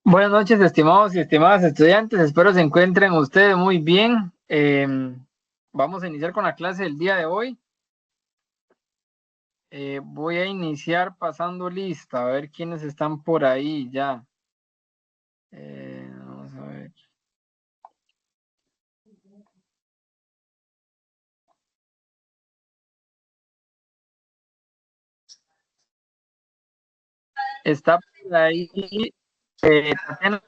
Buenas noches, estimados y estimadas estudiantes. Espero se encuentren ustedes muy bien. Vamos a iniciar con la clase del día de hoy. Voy a iniciar pasando lista, a ver quiénes están por ahí ya. Vamos a ver. Está por ahí Tatiana.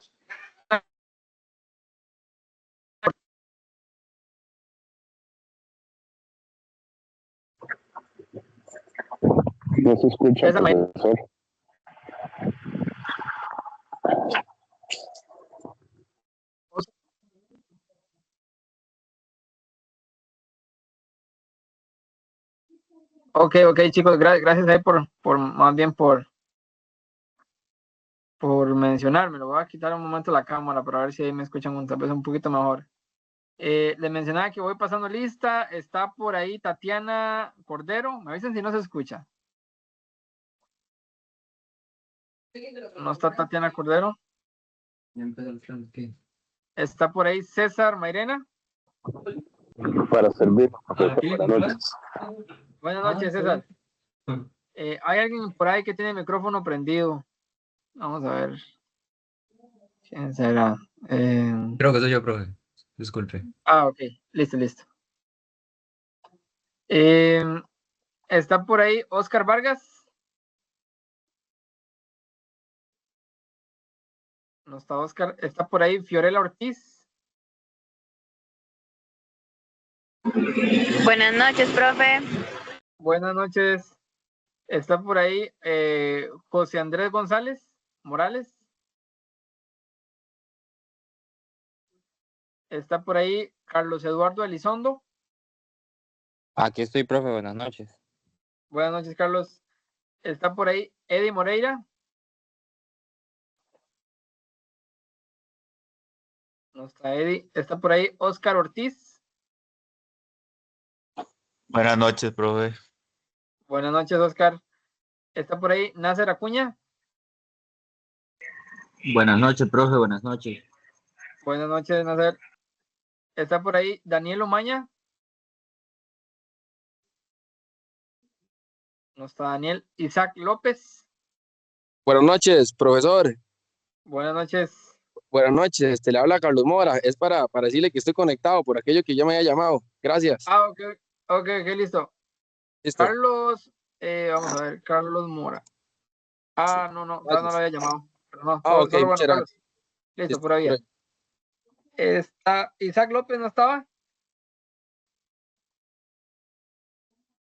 No se escucha, profesor. Ok, chicos, gracias ahí más bien por mencionarme. Lo voy a quitar un momento la cámara para ver si ahí me escuchan tal vez un poquito mejor. Les mencionaba que voy pasando lista. Está por ahí Tatiana Cordero. Me avisen si no se escucha. No está Tatiana Cordero. Está por ahí César Mairena. Para servir. Buenas noches. Buenas noches, César. Hay alguien por ahí que tiene el micrófono prendido. Vamos a ver. ¿Quién será? Creo que soy yo, profe. Disculpe. Ok. Listo. Está por ahí Oscar Vargas. No está Oscar. Está por ahí Fiorella Ortiz. Buenas noches, profe. Buenas noches. Está por ahí José Andrés González Morales. Está por ahí Carlos Eduardo Elizondo. Aquí estoy, profe. Buenas noches. Buenas noches, Carlos. Está por ahí Eddie Moreira. No está Eddie. Está por ahí Oscar Ortiz. Buenas noches, profe. Buenas noches, Oscar. Está por ahí Nasser Acuña. Buenas noches, profe. Buenas noches. Buenas noches, Nasser. Está por ahí Daniel Omaña. No está Daniel. Isaac López. Buenas noches, profesor. Buenas noches. Buenas noches, le habla Carlos Mora. Es para decirle que estoy conectado por aquello que ya me había llamado. Gracias. Ok, listo. Carlos, vamos a ver, Carlos Mora. No, no lo había llamado. Pero no, ok, solo muchas Carlos. gracias. Listo, por ahí. Está Isaac López, ¿no estaba?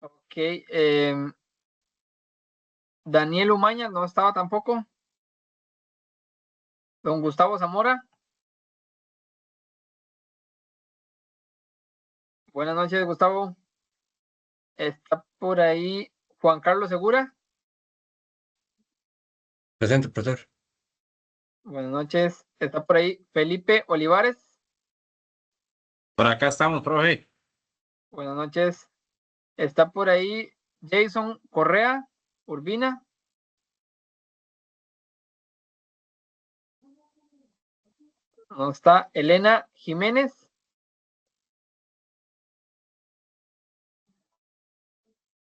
Ok. Daniel Umaña no estaba tampoco. Don Gustavo Zamora. Buenas noches, Gustavo. Está por ahí Juan Carlos Segura. Presente, profesor. Buenas noches. Está por ahí Felipe Olivares. Por acá estamos, profe. Buenas noches. Está por ahí Jason Correa Urbina. No está. Elena Jiménez.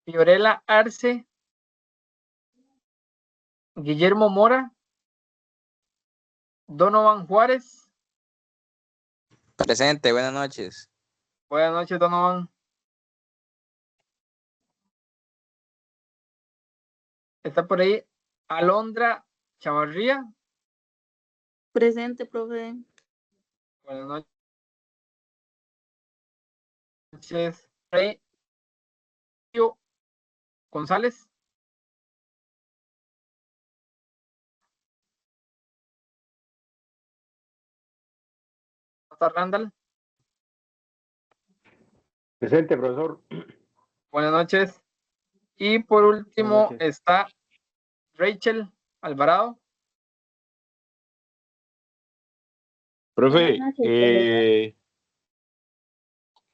Fiorella Arce. Guillermo Mora. Donovan Juárez. Presente, buenas noches. Buenas noches, Donovan. Está por ahí Alondra Chavarría. Presente, profe. Buenas noches. Rey González. Está Randall. Presente, profesor. Buenas noches. Y por último está Rachel Alvarado. Profe, Buenas noches, profesor.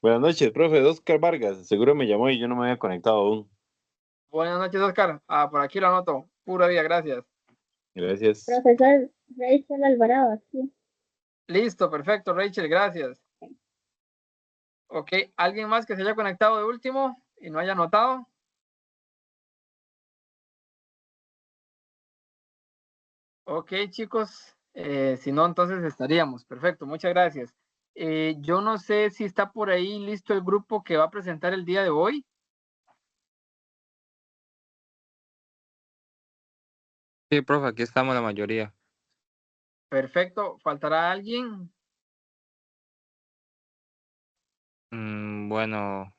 buenas noches, profe. Oscar Vargas. Seguro me llamó y yo no me había conectado aún. Buenas noches, Oscar. Por aquí lo anoto. Pura vida, gracias. Gracias. Profesor Rachel Alvarado, sí. Listo, perfecto, Rachel, gracias. Ok, ¿alguien más que se haya conectado de último y no haya anotado? Ok, chicos, si no, entonces estaríamos. Perfecto, muchas gracias. Yo no sé si está por ahí listo el grupo que va a presentar el día de hoy. Sí, profe, aquí estamos la mayoría. Perfecto, ¿faltará alguien? Bueno,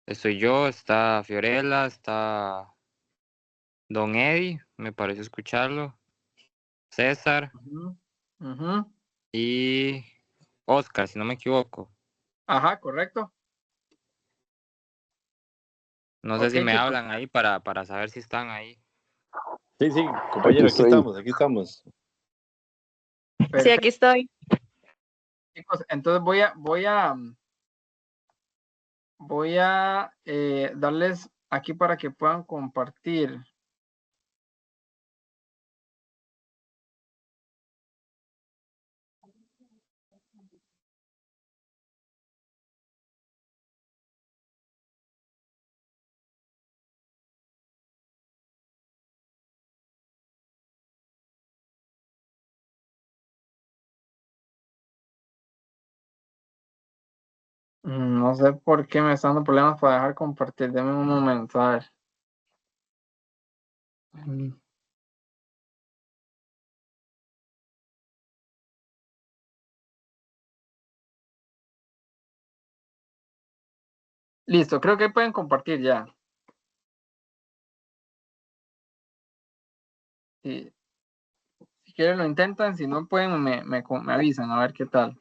estoy yo, está Fiorella, está Don Eddie, me parece escucharlo, César y Oscar, si no me equivoco. Ajá, correcto. No sé Ok, si me chicos. hablan ahí para saber si están ahí. Sí, compañero, aquí estoy. estamos. Sí, aquí estoy. Chicos, entonces voy a darles aquí para que puedan compartir. No sé por qué me están dando problemas para dejar compartir. Deme un momento, a ver. Listo, creo que pueden compartir ya. Si quieren lo intentan, si no pueden me avisan a ver qué tal.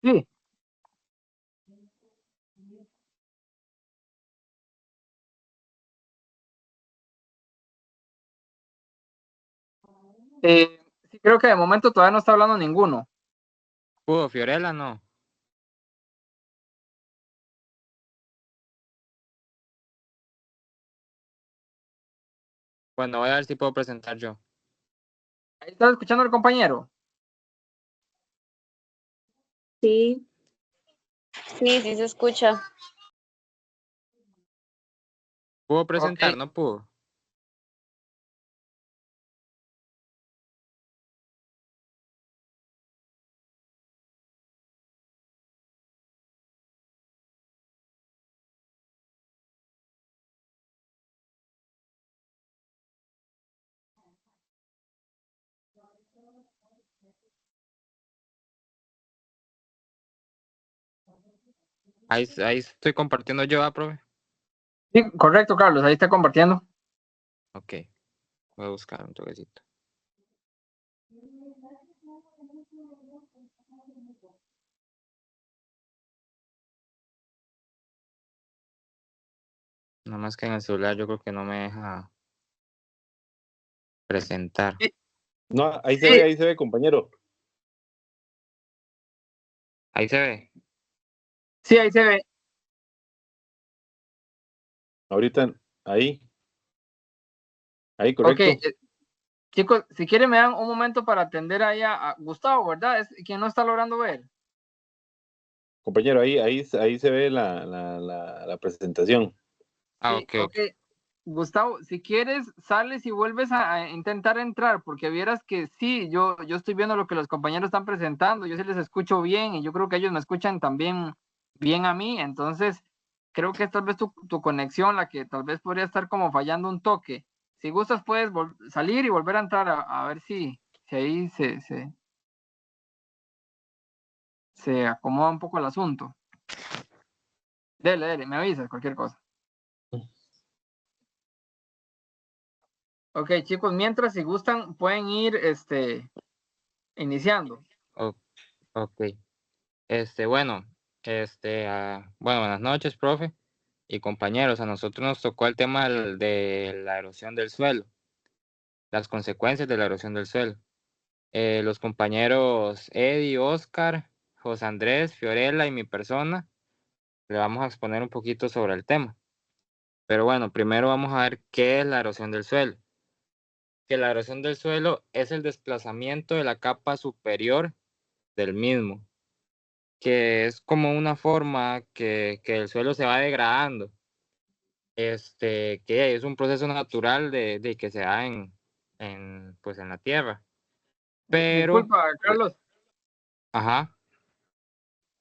Sí. Sí, creo que de momento todavía no está hablando ninguno. ¿Pudo Fiorella? No. Bueno, voy a ver si puedo presentar yo. Ahí está escuchando el compañero. Sí. Sí, sí se escucha. ¿Pudo presentar? Ok. No pudo. Ahí estoy compartiendo yo, profe. Sí, correcto, Carlos, ahí está compartiendo. Ok, voy a buscar un toquecito. Nada más que en el celular yo creo que no me deja presentar. No, ahí Sí. se ve, compañero. Ahí se ve. Sí, ahí se ve. Ahorita, ahí, Ok, correcto. chicos, si quieren me dan un momento para atender ahí a Gustavo, ¿verdad? Es quien no está logrando ver. Compañero, ahí se ve la presentación. Ah, Sí, ok, ok. ok. Gustavo, si quieres, sales y vuelves a intentar entrar, porque vieras que sí, yo estoy viendo lo que los compañeros están presentando, yo sí les escucho bien y yo creo que ellos me escuchan también bien a mí, entonces creo que es tal vez tu conexión la que tal vez podría estar como fallando un toque. Si gustas, puedes salir y volver a entrar a ver si ahí se acomoda un poco el asunto. Dele, me avisas cualquier cosa. Ok, chicos, mientras si gustan pueden ir iniciando. Ok. Bueno, bueno, buenas noches, profe y compañeros. A nosotros nos tocó el tema de la erosión del suelo, las consecuencias de la erosión del suelo. Los compañeros Eddie, Oscar, José Andrés, Fiorella y mi persona le vamos a exponer un poquito sobre el tema. Pero bueno, primero vamos a ver qué es la erosión del suelo. Que la erosión del suelo es el desplazamiento de la capa superior del mismo, que es como una forma que el suelo se va degradando. Que es un proceso natural de que se da pues en la tierra. Pero, Disculpa, Carlos. ajá,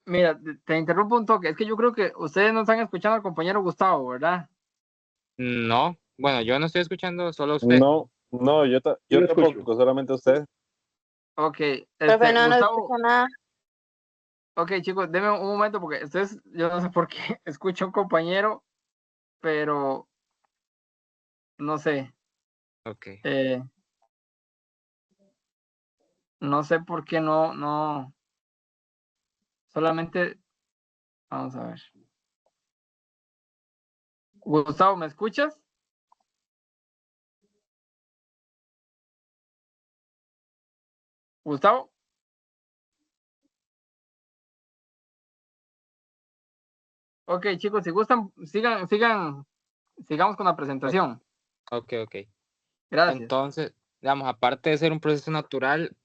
Mira, te interrumpo un toque. Es que yo creo que ustedes no están escuchando al compañero Gustavo, ¿verdad? no, bueno, yo no estoy escuchando solo a usted. No, yo lo escucho. tampoco, solamente a usted. Ok, Profe, no Gustavo. escucha nada. Ok, chicos, denme un momento porque ustedes, yo no sé por qué escucho a un compañero, pero no sé. Ok. No sé por qué no. Solamente, vamos a ver. Gustavo, ¿me escuchas? Gustavo. Ok, chicos, si gustan, sigamos con la presentación. Ok. Gracias. Entonces, digamos, aparte de ser un proceso natural,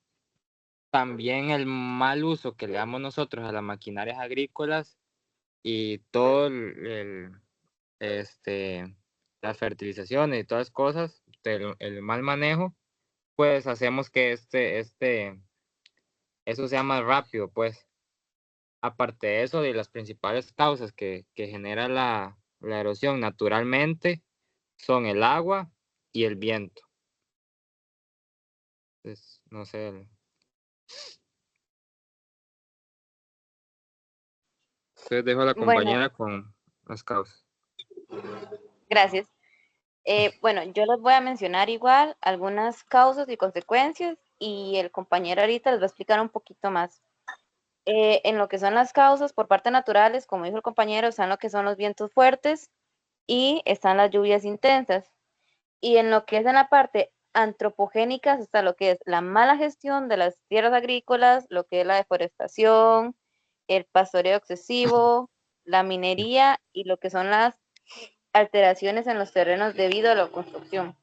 también el mal uso que le damos nosotros a las maquinarias agrícolas y todo las fertilizaciones y todas las cosas, el mal manejo, pues hacemos que eso sea más rápido, pues. Aparte de eso, de las principales causas que genera la erosión naturalmente son el agua y el viento. Entonces, no sé. Entonces dejo a la Bueno, compañera con las causas. gracias. Bueno, yo les voy a mencionar igual algunas causas y consecuencias y el compañero ahorita les va a explicar un poquito más. En lo que son las causas por parte naturales, como dijo el compañero, están lo que son los vientos fuertes y están las lluvias intensas. Y en lo que es en la parte antropogénica está lo que es la mala gestión de las tierras agrícolas, lo que es la deforestación, el pastoreo excesivo, la minería y lo que son las alteraciones en los terrenos debido a la construcción.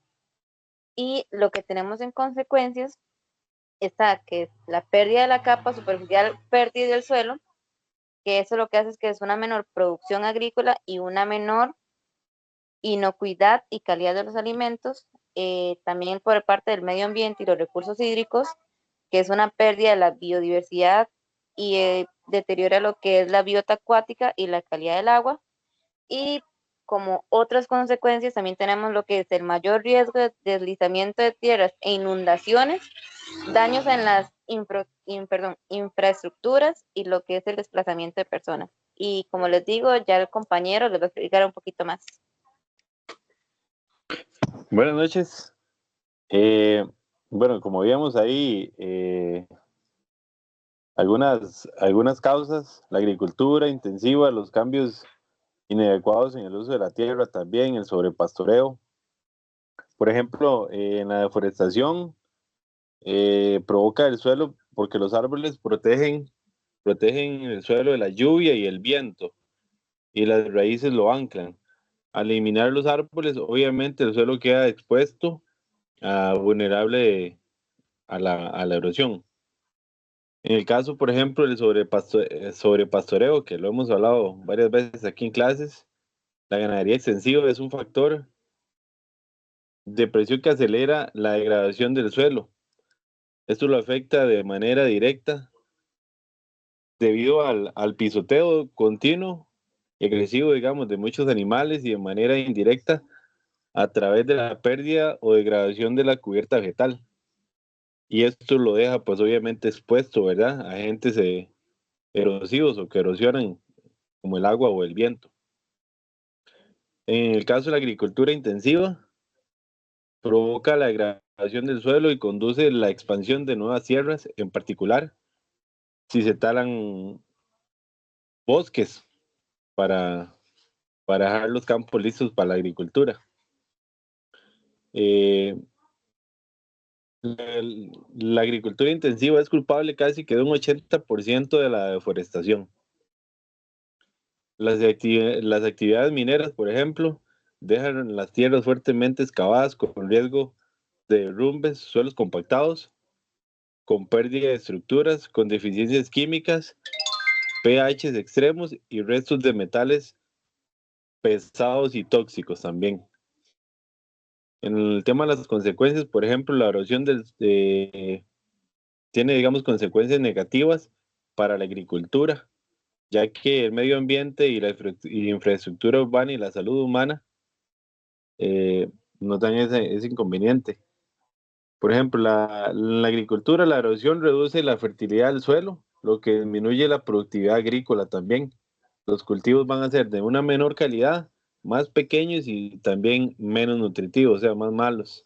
Y lo que tenemos en consecuencias está que es la pérdida de la capa superficial fértil del suelo, que eso lo que hace es que es una menor producción agrícola y una menor inocuidad y calidad de los alimentos, también por parte del medio ambiente y los recursos hídricos, que es una pérdida de la biodiversidad y deteriora lo que es la biota acuática y la calidad del agua. Y como otras consecuencias también tenemos lo que es el mayor riesgo de deslizamiento de tierras e inundaciones, daños en las infraestructuras y lo que es el desplazamiento de personas. Y como les digo, ya el compañero les va a explicar un poquito más. Buenas noches. Bueno, como vimos ahí, algunas causas, la agricultura intensiva, los cambios inadecuados en el uso de la tierra, también el sobrepastoreo, Por ejemplo, en la deforestación provoca el suelo porque los árboles protegen el suelo de la lluvia y el viento, y las raíces lo anclan. Al eliminar los árboles, obviamente el suelo queda expuesto a vulnerable a la erosión. En el caso, por ejemplo, del sobrepastoreo, que lo hemos hablado varias veces aquí en clases, la ganadería extensiva es un factor de presión que acelera la degradación del suelo. Esto lo afecta de manera directa debido al pisoteo continuo y agresivo, digamos, de muchos animales, y de manera indirecta a través de la pérdida o degradación de la cubierta vegetal. Y esto lo deja, pues, obviamente expuesto, ¿verdad?, a agentes erosivos o que erosionan, como el agua o el viento. En el caso de la agricultura intensiva, provoca la degradación del suelo y conduce la expansión de nuevas sierras, en particular si se talan bosques para, para dejar los campos listos para la agricultura. Eh, la agricultura intensiva es culpable casi que de un 80% de la deforestación. Las actividades mineras, por ejemplo, dejan las tierras fuertemente excavadas con riesgo de derrumbes, suelos compactados, con pérdida de estructuras, con deficiencias químicas, pHs extremos y restos de metales pesados y tóxicos también. En el tema de las consecuencias, por ejemplo, la erosión tiene, digamos, consecuencias negativas para la agricultura, ya que el medio ambiente y la infraestructura urbana y la salud humana no dan ese inconveniente. Por ejemplo, la agricultura, la erosión reduce la fertilidad del suelo, lo que disminuye la productividad agrícola también. Los cultivos van a ser de una menor calidad, más pequeños y también menos nutritivos, o sea, más malos.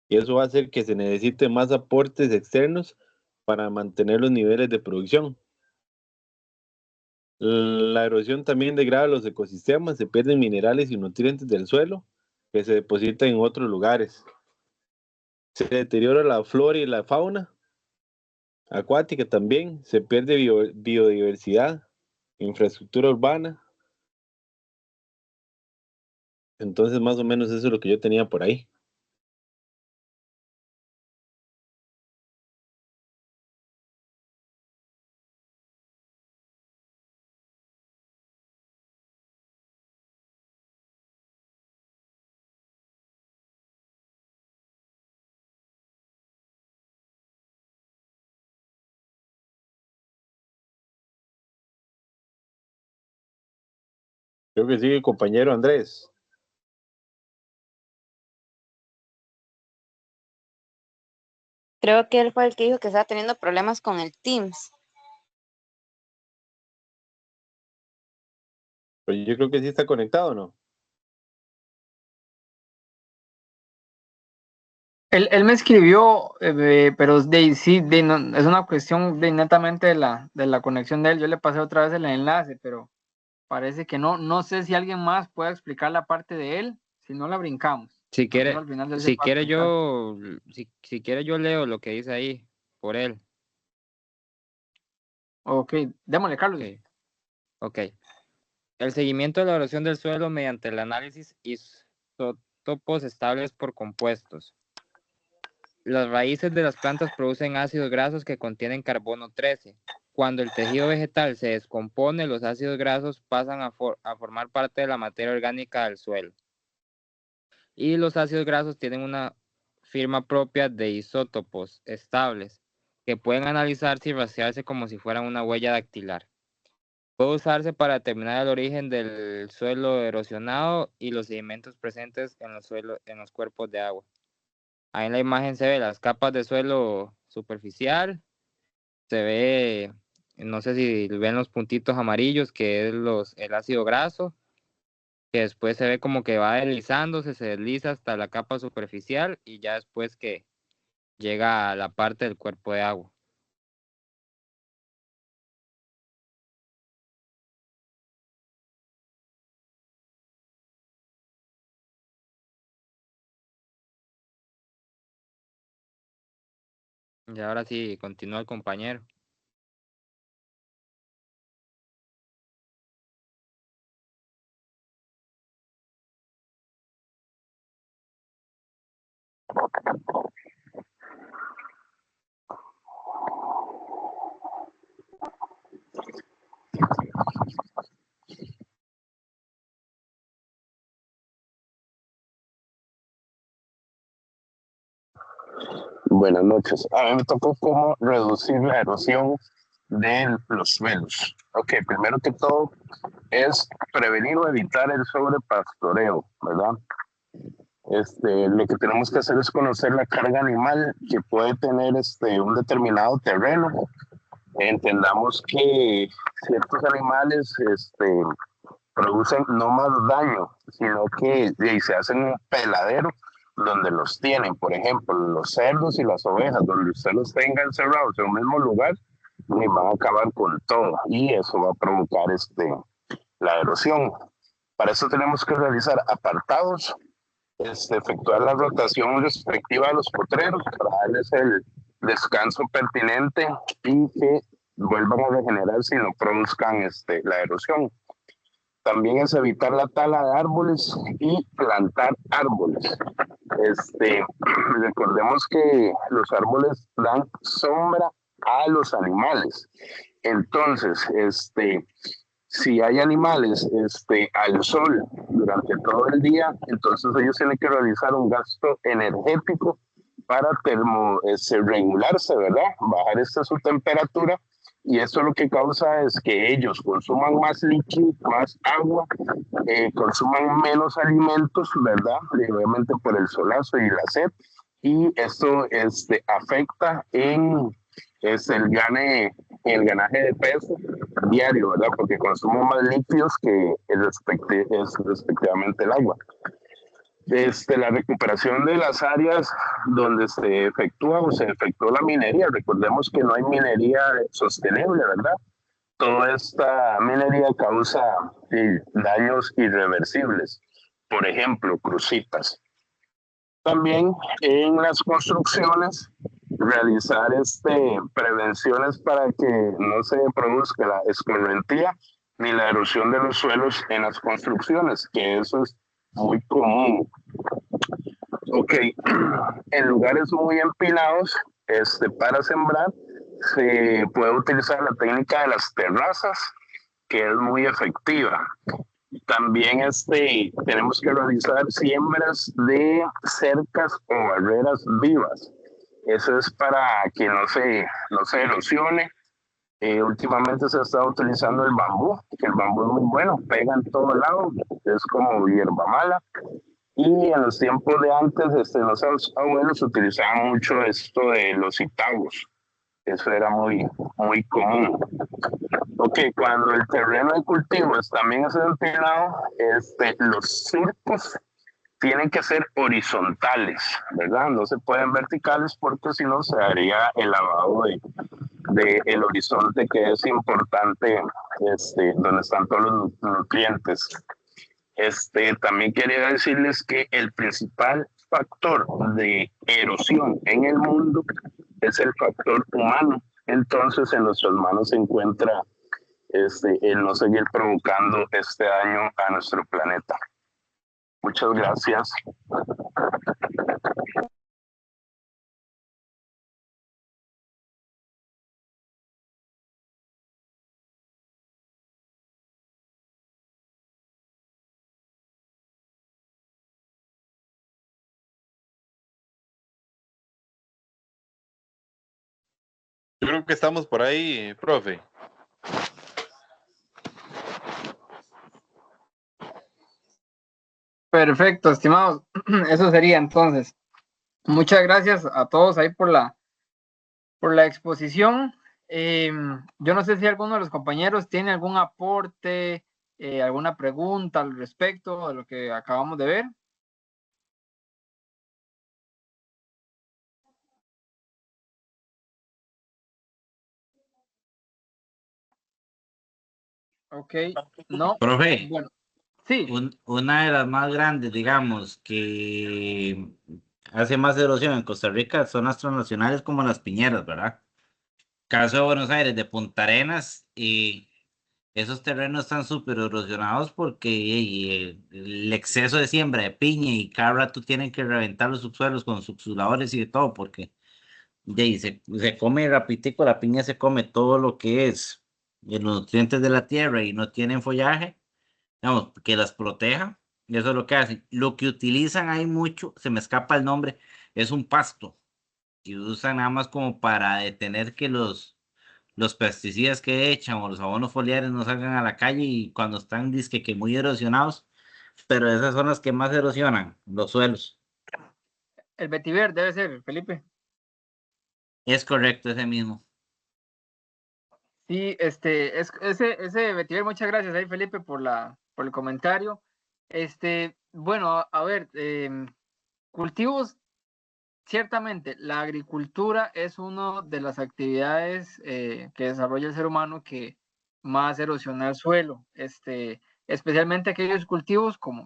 Y eso va a hacer que se necesite más aportes externos para mantener los niveles de producción. La erosión también degrada los ecosistemas, se pierden minerales y nutrientes del suelo que se depositan en otros lugares. Se deteriora la flora y la fauna acuática también, se pierde biodiversidad, infraestructura urbana. Entonces, más o menos eso es lo que yo tenía por ahí. Creo que sí, compañero Andrés. Creo que él fue el que dijo que estaba teniendo problemas con el Teams. Pero yo creo que sí está conectado, ¿no? Él me escribió, pero sí, es una cuestión netamente de la conexión de él. Yo le pasé otra vez el enlace, pero parece que no. No sé si alguien más puede explicar la parte de él, si no la brincamos. Si Tal vez quiere, al final de él se si pueda quiere conectar. yo, si quiere yo leo lo que dice ahí por él. Ok, démosle, Carlos. Okay. Ok. El seguimiento de la erosión del suelo mediante el análisis isótopos estables por compuestos. Las raíces de las plantas producen ácidos grasos que contienen carbono 13. Cuando el tejido vegetal se descompone, los ácidos grasos pasan a formar parte de la materia orgánica del suelo. Y los ácidos grasos tienen una firma propia de isótopos estables, que pueden analizarse y rastrearse como si fueran una huella dactilar. Puede usarse para determinar el origen del suelo erosionado y los sedimentos presentes en los cuerpos de agua. Ahí en la imagen se ve las capas de suelo superficial, se ve, no sé si ven los puntitos amarillos, que es el ácido graso, que después se ve como que va deslizándose, se desliza hasta la capa superficial y ya después que llega a la parte del cuerpo de agua. Y ahora sí, continúa el compañero. Buenas noches. A mí me tocó cómo reducir la erosión de los suelos. Ok, primero que todo es prevenir o evitar el sobrepastoreo, ¿verdad? Lo que tenemos que hacer es conocer la carga animal que puede tener un determinado terreno. Entendamos que ciertos animales producen no más daño, sino que se hacen un peladero donde los tienen. Por ejemplo, los cerdos y las ovejas, donde usted los tenga encerrados en un mismo lugar, y van a acabar con todo y eso va a provocar la erosión. Para eso tenemos que realizar apartados, efectuar la rotación respectiva a los potreros para darles el descanso pertinente y que vuelvan a regenerar si no produzcan la erosión. También es evitar la tala de árboles y plantar árboles. Recordemos que los árboles dan sombra a los animales. Entonces, si hay animales al sol durante todo el día, entonces ellos tienen que realizar un gasto energético para regularse, ¿verdad? Bajar su temperatura, y eso lo que causa es que ellos consuman más líquido, más agua, consuman menos alimentos, ¿verdad? Y obviamente por el solazo y la sed, y esto afecta en el ganaje de peso diario, ¿verdad? Porque consumo más líquidos que respectivamente el agua. La recuperación de las áreas donde se efectúa o se efectuó la minería, recordemos que no hay minería sostenible, ¿verdad? Toda esta minería causa daños irreversibles, por ejemplo, crucitas. También en las construcciones, realizar prevenciones para que no se produzca la escorrentía ni la erosión de los suelos en las construcciones, que eso es muy común. Ok, en lugares muy empinados, para sembrar, se puede utilizar la técnica de las terrazas, que es muy efectiva. También tenemos que realizar siembras de cercas o barreras vivas. Eso es para que no se erosione. Últimamente se ha estado utilizando el bambú, que el bambú es muy bueno, pega en todo lado, es como hierba mala. Y en los tiempos de antes, los abuelos utilizaban mucho esto de los citagos. Eso era muy, muy común. Ok, cuando el terreno de cultivo también es empinado, los surcos tienen que ser horizontales, ¿verdad? No se pueden verticales porque si no se haría el lavado de el horizonte, que es importante, donde están todos los nutrientes. También quería decirles que el principal factor de erosión en el mundo es el factor humano. Entonces, en nuestras manos se encuentra el no seguir provocando este daño a nuestro planeta. Muchas gracias. Yo creo que estamos por ahí, profe. Perfecto, estimados. Eso sería entonces. Muchas gracias a todos ahí por la exposición. Yo no sé si alguno de los compañeros tiene algún aporte, alguna pregunta al respecto de lo que acabamos de ver. Ok, no. Profe, bueno, sí. una de las más grandes, digamos, que hace más erosión en Costa Rica, zonas transnacionales como las Piñeras, ¿verdad? Caso de Buenos Aires, de Punta Arenas, y esos terrenos están súper erosionados porque el exceso de siembra de piña y cada rato tienen que reventar los subsuelos con subsuladores y de todo porque se come rapidito, la piña se come todo lo que es los nutrientes de la tierra y no tienen follaje, digamos, que las proteja, y eso es lo que hacen. Lo que utilizan hay mucho, se me escapa el nombre, es un pasto, y usan nada más como para detener que los pesticidas que echan o los abonos foliares no salgan a la calle y cuando están disque que muy erosionados, pero esas son las que más erosionan los suelos. El vetiver debe ser, Felipe. Es correcto, ese mismo. Sí, ese vetiver, muchas gracias ahí, Felipe, por el comentario. Bueno, a ver, cultivos, ciertamente, la agricultura es una de las actividades que desarrolla el ser humano que más erosiona el suelo, especialmente aquellos cultivos como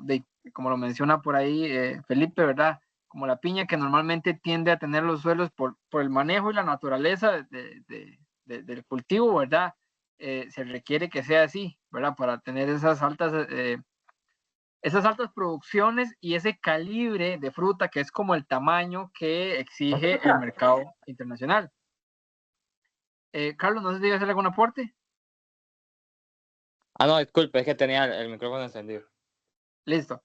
lo menciona por ahí Felipe, ¿verdad? Como la piña, que normalmente tiende a tener los suelos por el manejo y la naturaleza del cultivo, ¿verdad? Se requiere que sea así, ¿verdad? Para tener esas altas producciones y ese calibre de fruta que es como el tamaño que exige el mercado internacional. Carlos, no sé si iba a hacer algún aporte. No, disculpe, es que tenía el micrófono encendido. Listo.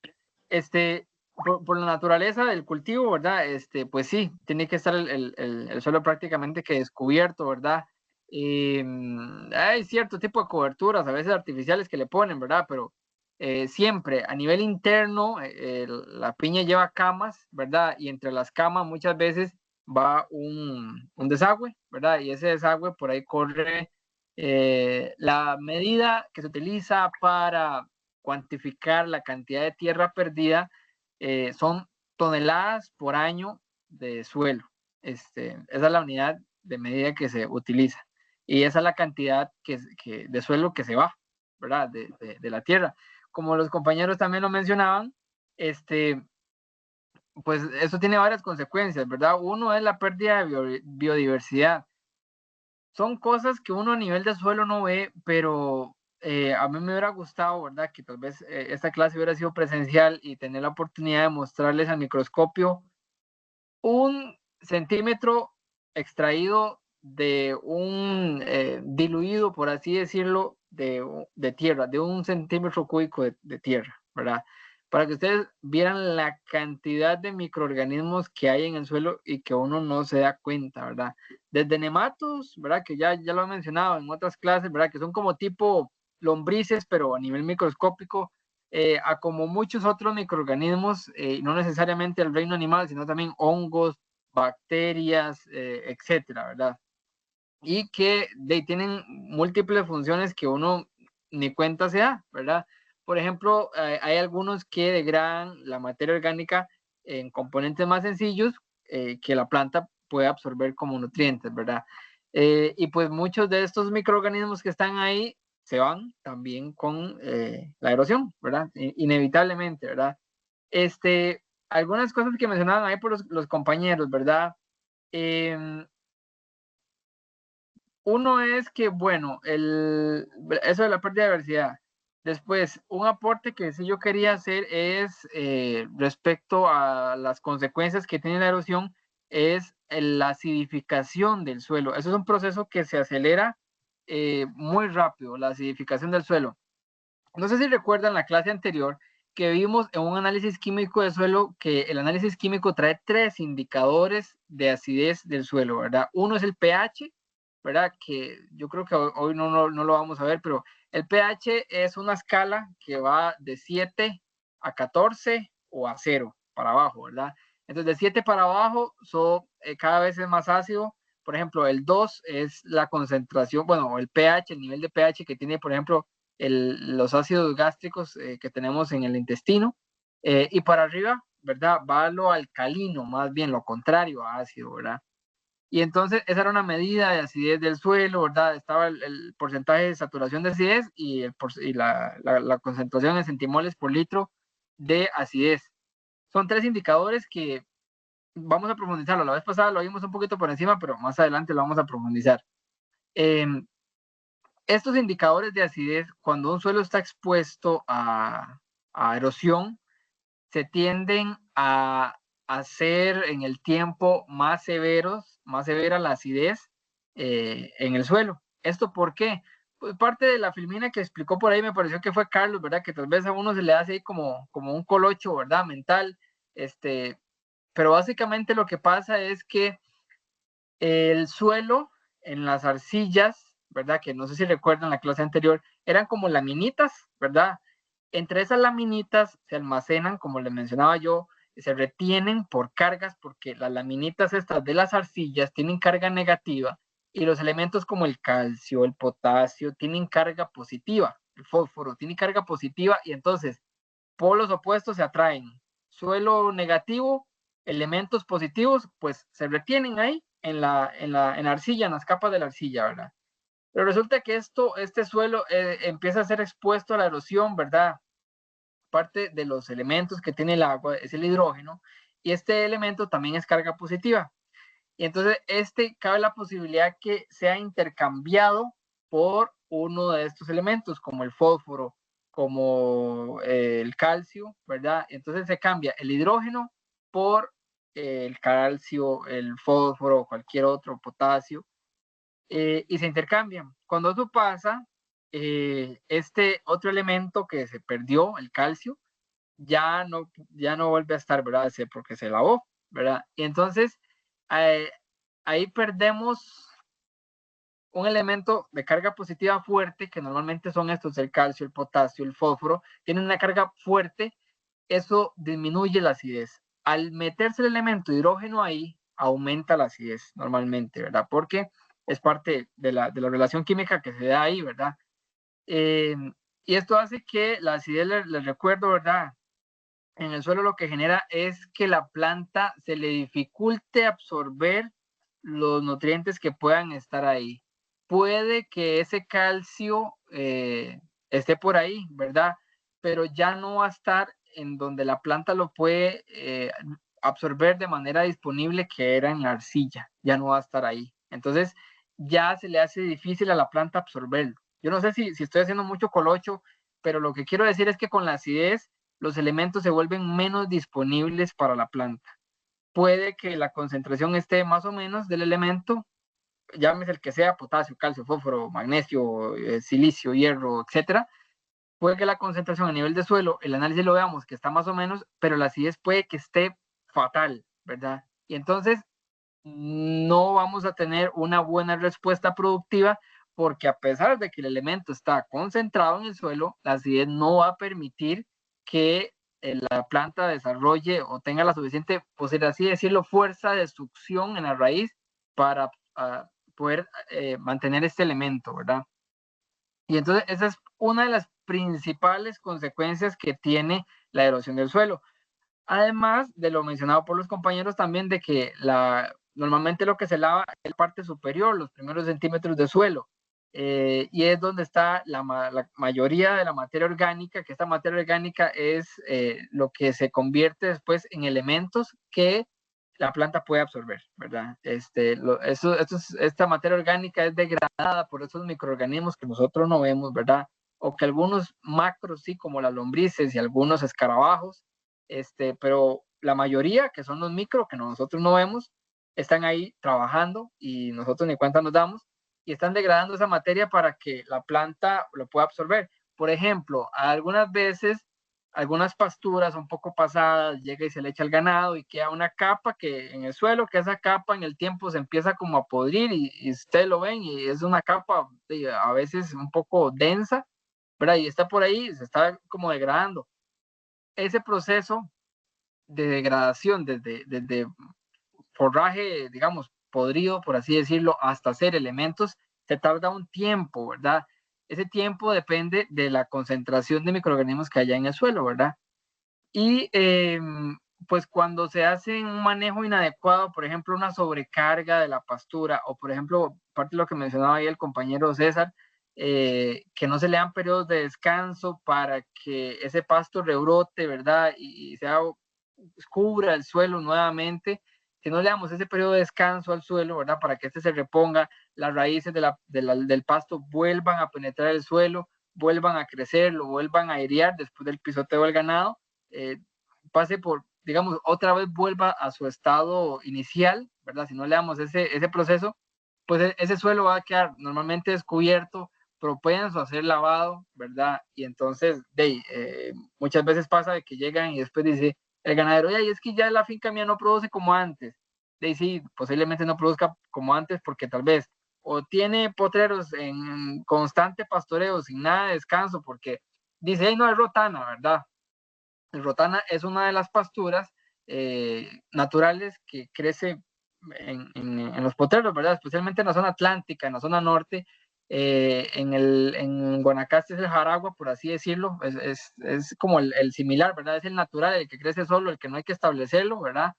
Por la naturaleza del cultivo, ¿verdad? Pues sí, tiene que estar el suelo prácticamente que descubierto, ¿verdad? Hay cierto tipo de coberturas, a veces artificiales que le ponen, ¿verdad? Pero siempre a nivel interno, la piña lleva camas, ¿verdad? Y entre las camas muchas veces va un desagüe, ¿verdad? Y ese desagüe por ahí corre la medida que se utiliza para cuantificar la cantidad de tierra perdida son toneladas por año de suelo. Esa es la unidad de medida que se utiliza. Y esa es la cantidad de suelo que se va, ¿verdad? De la tierra. Como los compañeros también lo mencionaban, pues eso tiene varias consecuencias, ¿verdad? Uno es la pérdida de biodiversidad. Son cosas que uno a nivel de suelo no ve, pero a mí me hubiera gustado, ¿verdad? Que tal vez esta clase hubiera sido presencial y tener la oportunidad de mostrarles al microscopio un centímetro extraído de un diluido, por así decirlo, de tierra, de un centímetro cúbico de tierra, ¿verdad? Para que ustedes vieran la cantidad de microorganismos que hay en el suelo y que uno no se da cuenta, ¿verdad? Desde nematos, ¿verdad? Que ya lo he mencionado en otras clases, ¿verdad? Que son como tipo lombrices, pero a nivel microscópico, a como muchos otros microorganismos, no necesariamente el reino animal, sino también hongos, bacterias, etcétera, ¿verdad? Y que tienen múltiples funciones que uno ni cuenta se da, ¿verdad? Por ejemplo, hay algunos que degradan la materia orgánica en componentes más sencillos que la planta puede absorber como nutrientes, ¿verdad? Y pues muchos de estos microorganismos que están ahí se van también con la erosión, ¿verdad? Inevitablemente, ¿verdad? Algunas cosas que mencionaban ahí por los compañeros, ¿verdad? Uno es que, bueno, eso de la pérdida de diversidad. Después, un aporte que sí yo quería hacer es respecto a las consecuencias que tiene la erosión, es la acidificación del suelo. Eso es un proceso que se acelera muy rápido, la acidificación del suelo. No sé si recuerdan la clase anterior que vimos en un análisis químico del suelo que el análisis químico trae 3 indicadores de acidez del suelo, ¿verdad? Uno es el pH, ¿verdad? Que yo creo que hoy no lo vamos a ver, pero el pH es una escala que va de 7 a 14 o a 0 para abajo, ¿verdad? Entonces, de 7 para abajo, cada vez es más ácido. Por ejemplo, el 2 es la concentración, bueno, el pH, el nivel de pH que tiene, por ejemplo, los ácidos gástricos que tenemos en el intestino. Y para arriba, ¿verdad? Va lo alcalino, más bien lo contrario a ácido, ¿verdad? Y entonces esa era una medida de acidez del suelo, ¿verdad? Estaba el porcentaje de saturación de acidez y la concentración en centimoles por litro de acidez. Son 3 indicadores que vamos a profundizarlo. La vez pasada lo vimos un poquito por encima, pero más adelante lo vamos a profundizar. Estos indicadores de acidez, cuando un suelo está expuesto a erosión, se tienden a hacer en el tiempo más severa la acidez en el suelo. ¿Esto por qué? Pues parte de la filmina que explicó por ahí, me pareció que fue Carlos, ¿verdad? Que tal vez a uno se le hace ahí como un colocho, ¿verdad? Mental, pero básicamente lo que pasa es que el suelo en las arcillas, ¿verdad? Que no sé si recuerdan la clase anterior, eran como laminitas, ¿verdad? Entre esas laminitas se almacenan, como les mencionaba yo, se retienen por cargas, porque las laminitas estas de las arcillas tienen carga negativa y los elementos como el calcio, el potasio, tienen carga positiva, el fósforo tiene carga positiva y entonces polos opuestos se atraen. Suelo negativo, elementos positivos, pues se retienen ahí en la arcilla, en las capas de la arcilla, ¿verdad? Pero resulta que este suelo empieza a ser expuesto a la erosión, ¿verdad? Parte de los elementos que tiene el agua es el hidrógeno, y este elemento también es carga positiva. Y entonces cabe la posibilidad que sea intercambiado por uno de estos elementos, como el fósforo, como el calcio, ¿verdad? Entonces se cambia el hidrógeno por el calcio, el fósforo, cualquier otro, potasio, y se intercambian. Cuando eso pasa, este otro elemento que se perdió, el calcio, ya no vuelve a estar, ¿verdad? Porque se lavó, ¿verdad? Y entonces ahí perdemos un elemento de carga positiva fuerte, que normalmente son estos, el calcio, el potasio, el fósforo, tienen una carga fuerte, eso disminuye la acidez. Al meterse el elemento hidrógeno ahí, aumenta la acidez normalmente, ¿verdad? Porque es parte de la relación química que se da ahí, ¿verdad? Y esto hace que la acidez, les recuerdo, ¿verdad? En el suelo lo que genera es que la planta se le dificulte absorber los nutrientes que puedan estar ahí. Puede que ese calcio esté por ahí, ¿verdad? Pero ya no va a estar en donde la planta lo puede absorber de manera disponible, que era en la arcilla. Ya no va a estar ahí. Entonces ya se le hace difícil a la planta absorberlo. Yo no sé si estoy haciendo mucho colocho, pero lo que quiero decir es que con la acidez los elementos se vuelven menos disponibles para la planta. Puede que la concentración esté más o menos del elemento, llámese el que sea, potasio, calcio, fósforo, magnesio, silicio, hierro, etcétera. Puede que la concentración a nivel de suelo, el análisis lo veamos que está más o menos, pero la acidez puede que esté fatal, ¿verdad? Y entonces no vamos a tener una buena respuesta productiva, porque a pesar de que el elemento está concentrado en el suelo, la acidez no va a permitir que la planta desarrolle o tenga la suficiente, pues así decirlo, fuerza de succión en la raíz para poder mantener este elemento, ¿verdad? Y entonces esa es una de las principales consecuencias que tiene la erosión del suelo. Además de lo mencionado por los compañeros también, de que normalmente lo que se lava es la parte superior, los primeros centímetros de suelo, y es donde está la mayoría de la materia orgánica, que esta materia orgánica es lo que se convierte después en elementos que la planta puede absorber, ¿verdad? Esta materia orgánica es degradada por esos microorganismos que nosotros no vemos, ¿verdad? O que algunos macros, sí, como las lombrices y algunos escarabajos, pero la mayoría, que son los micro, que nosotros no vemos, están ahí trabajando y nosotros ni cuenta nos damos, y están degradando esa materia para que la planta lo pueda absorber. Por ejemplo, algunas veces, algunas pasturas un poco pasadas, llega y se le echa al ganado y queda una capa que en el suelo, que esa capa en el tiempo se empieza como a podrir y ustedes lo ven y es una capa a veces un poco densa, ¿verdad? Y está por ahí, se está como degradando. Ese proceso de degradación desde forraje, digamos, podrido, por así decirlo, hasta hacer elementos, se tarda un tiempo, ¿verdad? Ese tiempo depende de la concentración de microorganismos que haya en el suelo, ¿verdad? Y pues cuando se hace un manejo inadecuado, por ejemplo, una sobrecarga de la pastura, o por ejemplo, parte de lo que mencionaba ahí el compañero César, que no se le dan periodos de descanso para que ese pasto rebrote, ¿verdad? Y cubra el suelo nuevamente, si no le damos ese periodo de descanso al suelo, ¿verdad? Para que este se reponga, las raíces del pasto vuelvan a penetrar el suelo, vuelvan a crecer, lo vuelvan a airear después del pisoteo del ganado, pase por, digamos, otra vez vuelva a su estado inicial, ¿verdad? Si no le damos ese proceso, pues ese suelo va a quedar normalmente descubierto, propenso a ser lavado, ¿verdad? Y entonces, muchas veces pasa de que llegan y después dice el ganadero, oye, es que ya la finca mía no produce como antes. Sí, posiblemente no produzca como antes porque tal vez o tiene potreros en constante pastoreo sin nada de descanso porque dice, hey, no, es rotana, ¿verdad? El rotana es una de las pasturas naturales que crece en los potreros, ¿verdad? Especialmente en la zona atlántica, en la zona norte, en Guanacaste es el jaragua, por así decirlo, es como el similar, ¿verdad? Es el natural, el que crece solo, el que no hay que establecerlo, ¿verdad?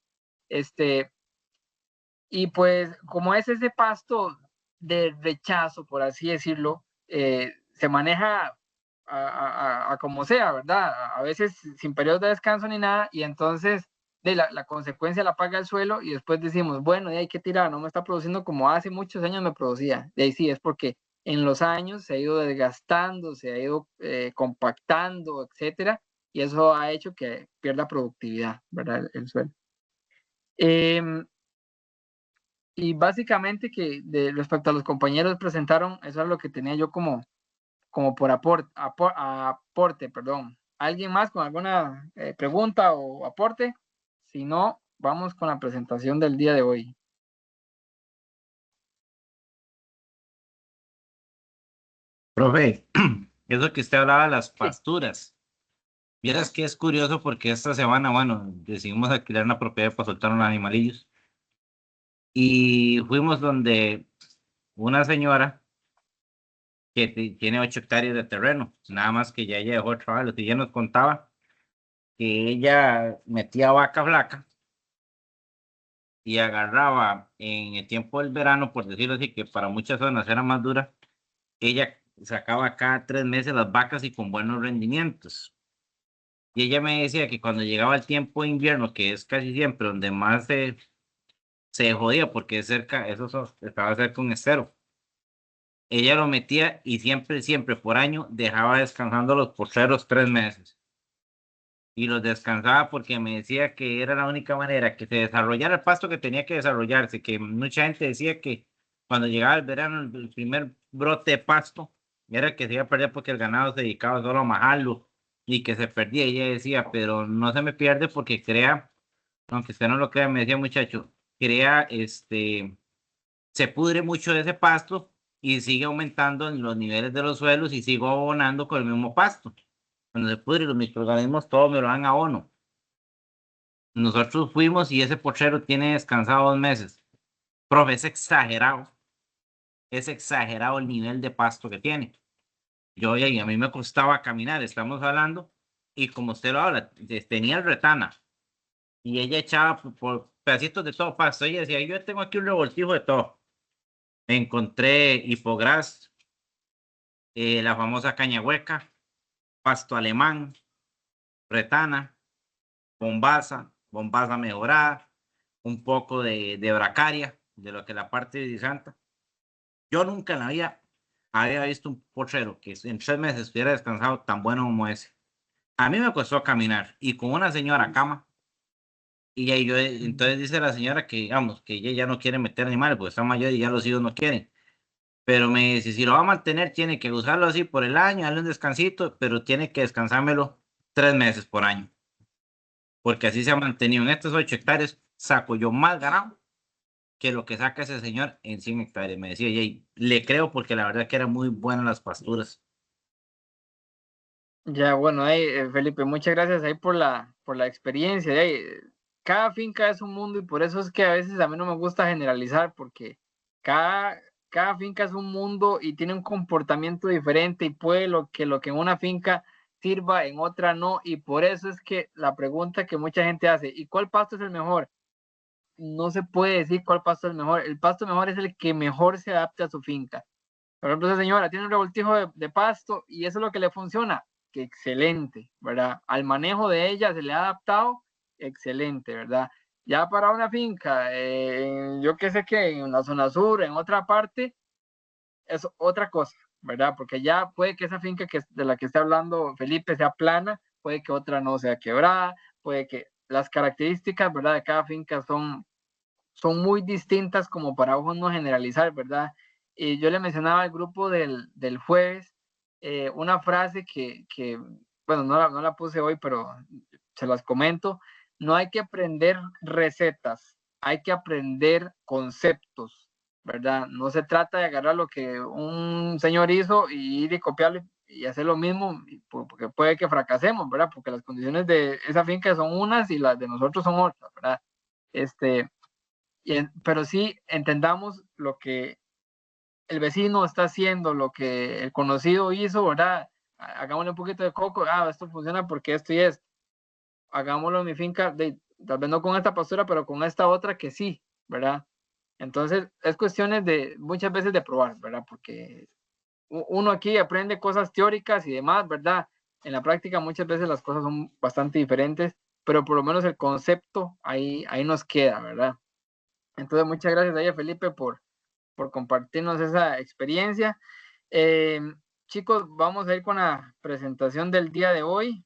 Y pues como es ese pasto de rechazo, por así decirlo, se maneja a como sea, ¿verdad? A veces sin periodos de descanso ni nada, y entonces la consecuencia la paga el suelo y después decimos, bueno, hay que tirar, no me está produciendo como hace muchos años me producía. De ahí sí, es porque en los años se ha ido desgastando, se ha ido compactando, etcétera, y eso ha hecho que pierda productividad, ¿verdad? El suelo. Y básicamente respecto a los compañeros presentaron, eso es lo que tenía yo como por aporte, perdón. ¿Alguien más con alguna pregunta o aporte? Si no, vamos con la presentación del día de hoy. Profe, eso que usted hablaba de las pasturas. Vieras que es curioso porque esta semana, bueno, decidimos alquilar una propiedad para soltar unos animalillos. Y fuimos donde una señora que tiene 8 hectáreas de terreno, nada más que ya ella dejó el trabajo, y ella nos contaba que ella metía vaca flaca y agarraba en el tiempo del verano, por decirlo así, que para muchas zonas era más dura, ella sacaba cada 3 meses las vacas y con buenos rendimientos. Y ella me decía que cuando llegaba el tiempo de invierno, que es casi siempre donde más se jodía porque es cerca, estaba cerca un estero. Ella lo metía y siempre por año dejaba descansando los potreros 3 meses. Y los descansaba porque me decía que era la única manera que se desarrollara el pasto que tenía que desarrollarse, que mucha gente decía que cuando llegaba el verano, el primer brote de pasto era que se iba a perder porque el ganado se dedicaba solo a majarlo y que se perdía. Y ella decía, pero no se me pierde porque crea, aunque usted no lo crea, me decía muchacho, crea, se pudre mucho de ese pasto y sigue aumentando en los niveles de los suelos y sigo abonando con el mismo pasto. Cuando se pudre, los microorganismos todos me lo dan abono. Nosotros fuimos y ese potrero tiene descansado 2 meses. Profe, es exagerado. Es exagerado el nivel de pasto que tiene. Y a mí me costaba caminar, estamos hablando, y como usted lo habla, tenía el retana, y ella echaba por pedacitos de todo pasto. Ella decía, yo tengo aquí un revoltijo de todo. Encontré hipogras, la famosa caña hueca, pasto alemán, retana, bombaza mejorada, un poco de bracaria, de lo que la parte de santa. Yo nunca en la vida había visto un potrero que en 3 meses estuviera descansado tan bueno como ese. A mí me costó caminar y con una señora cama. Y ahí entonces dice la señora que, digamos, que ella ya no quiere meter animales porque está mayor y ya los hijos no quieren. Pero me dice, si lo va a mantener, tiene que usarlo así por el año, darle un descansito, pero tiene que descansármelo 3 meses por año. Porque así se ha mantenido. En estos 8 hectáreas saco yo más ganado que lo que saca ese señor en 100 hectáreas. Me decía, y le creo porque la verdad que eran muy buenas las pasturas. Ya, bueno, Felipe, muchas gracias ahí por la experiencia. Cada finca es un mundo y por eso es que a veces a mí no me gusta generalizar porque cada finca es un mundo y tiene un comportamiento diferente y puede lo que en una finca sirva, en otra no. Y por eso es que la pregunta que mucha gente hace, ¿y cuál pasto es el mejor? No se puede decir cuál pasto es el mejor. El pasto mejor es el que mejor se adapte a su finca. Por ejemplo, esa señora tiene un revoltijo de pasto y eso es lo que le funciona. Que excelente, ¿verdad? Al manejo de ella se le ha adaptado, excelente, ¿verdad? Ya para una finca, yo qué sé que en la zona sur, en otra parte, es otra cosa, ¿verdad? Porque ya puede que esa finca de la que esté hablando Felipe sea plana, puede que otra no sea quebrada, puede que las características, ¿verdad? De cada finca son muy distintas como para no generalizar, ¿verdad? Y yo le mencionaba al grupo del jueves una frase que bueno, no la puse hoy, pero se las comento. No hay que aprender recetas, hay que aprender conceptos, ¿verdad? No se trata de agarrar lo que un señor hizo y ir y copiarlo y hacer lo mismo, porque puede que fracasemos, ¿verdad? Porque las condiciones de esa finca son unas y las de nosotros son otras, ¿verdad? Pero sí entendamos lo que el vecino está haciendo, lo que el conocido hizo, ¿verdad? Hagámosle un poquito de coco, esto funciona porque esto y esto. Hagámoslo en mi finca, tal vez no con esta pastura, pero con esta otra que sí, ¿verdad? Entonces, es cuestiones de muchas veces de probar, ¿verdad? Porque uno aquí aprende cosas teóricas y demás, ¿verdad? En la práctica muchas veces las cosas son bastante diferentes, pero por lo menos el concepto ahí nos queda, ¿verdad? Entonces, muchas gracias a ella, Felipe, por compartirnos esa experiencia. Chicos, vamos a ir con la presentación del día de hoy.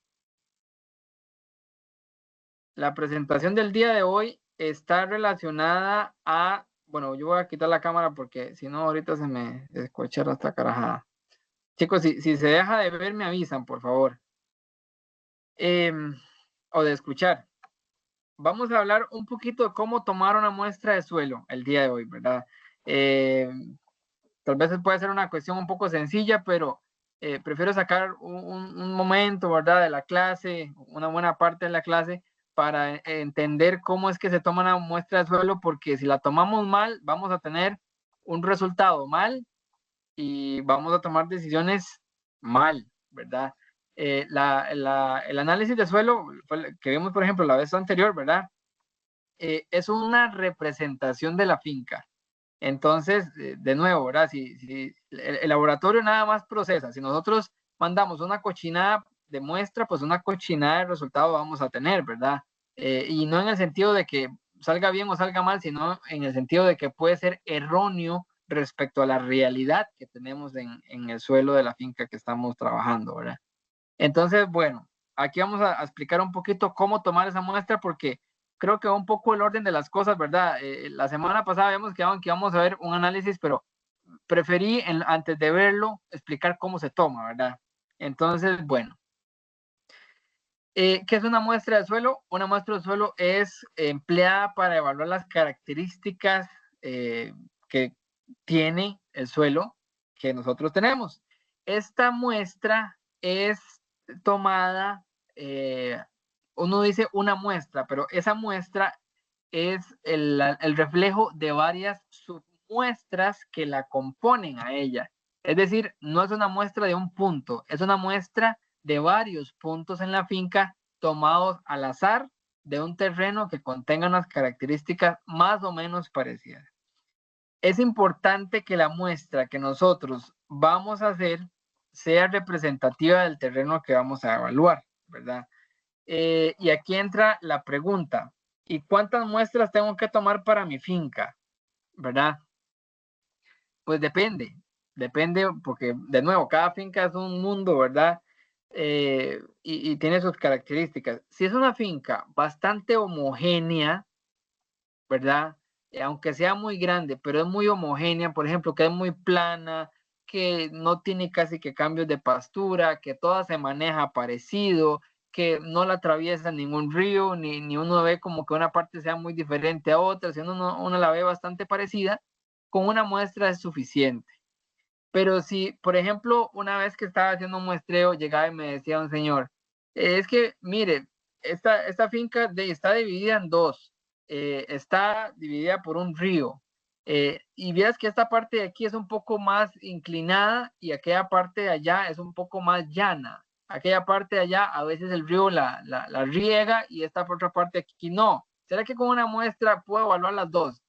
La presentación del día de hoy está relacionada a, bueno, yo voy a quitar la cámara porque si no ahorita se me escuchará esta carajada. Chicos, si se deja de ver, me avisan, por favor. O de escuchar. Vamos a hablar un poquito de cómo tomar una muestra de suelo el día de hoy, ¿verdad? Tal vez puede ser una cuestión un poco sencilla, pero prefiero sacar un momento, ¿verdad? De la clase, una buena parte de la clase, para entender cómo es que se toma una muestra de suelo, porque si la tomamos mal, vamos a tener un resultado mal y vamos a tomar decisiones mal, ¿verdad? El análisis de suelo que vimos, por ejemplo, la vez anterior, ¿verdad? Es una representación de la finca. Entonces, de nuevo, ¿verdad? Si el laboratorio nada más procesa, si nosotros mandamos una cochinada de muestra, pues una cochinada de resultado vamos a tener, ¿verdad? Y no en el sentido de que salga bien o salga mal, sino en el sentido de que puede ser erróneo respecto a la realidad que tenemos en el suelo de la finca que estamos trabajando, ¿verdad? Entonces, bueno, aquí vamos a explicar un poquito cómo tomar esa muestra, porque creo que un poco el orden de las cosas, ¿verdad? La semana pasada habíamos quedado en que íbamos a ver un análisis, pero preferí, antes de verlo, explicar cómo se toma, ¿verdad? Entonces, bueno. ¿Qué es una muestra de suelo? Una muestra de suelo es empleada para evaluar las características que tiene el suelo que nosotros tenemos. Esta muestra es tomada, uno dice una muestra, pero esa muestra es el reflejo de varias submuestras que la componen a ella. Es decir, no es una muestra de un punto, es una muestra de varios puntos en la finca tomados al azar de un terreno que contenga unas características más o menos parecidas. Es importante que la muestra que nosotros vamos a hacer sea representativa del terreno que vamos a evaluar, ¿verdad? Y aquí entra la pregunta, ¿y cuántas muestras tengo que tomar para mi finca? ¿Verdad? Pues depende porque de nuevo, cada finca es un mundo, ¿verdad? Y tiene sus características. Si es una finca bastante homogénea, ¿verdad? Aunque sea muy grande, pero es muy homogénea, por ejemplo, que es muy plana, que no tiene casi que cambios de pastura, que toda se maneja parecido, que no la atraviesa ningún río, ni uno ve como que una parte sea muy diferente a otra, sino uno la ve bastante parecida, con una muestra es suficiente. Pero si, por ejemplo, una vez que estaba haciendo un muestreo, llegaba y me decía un señor, es que, mire, esta finca está dividida en dos, está dividida por un río, y vieras que esta parte de aquí es un poco más inclinada y aquella parte de allá es un poco más llana. Aquella parte de allá a veces el río la riega y esta otra parte aquí no. ¿Será que con una muestra puedo evaluar las dos?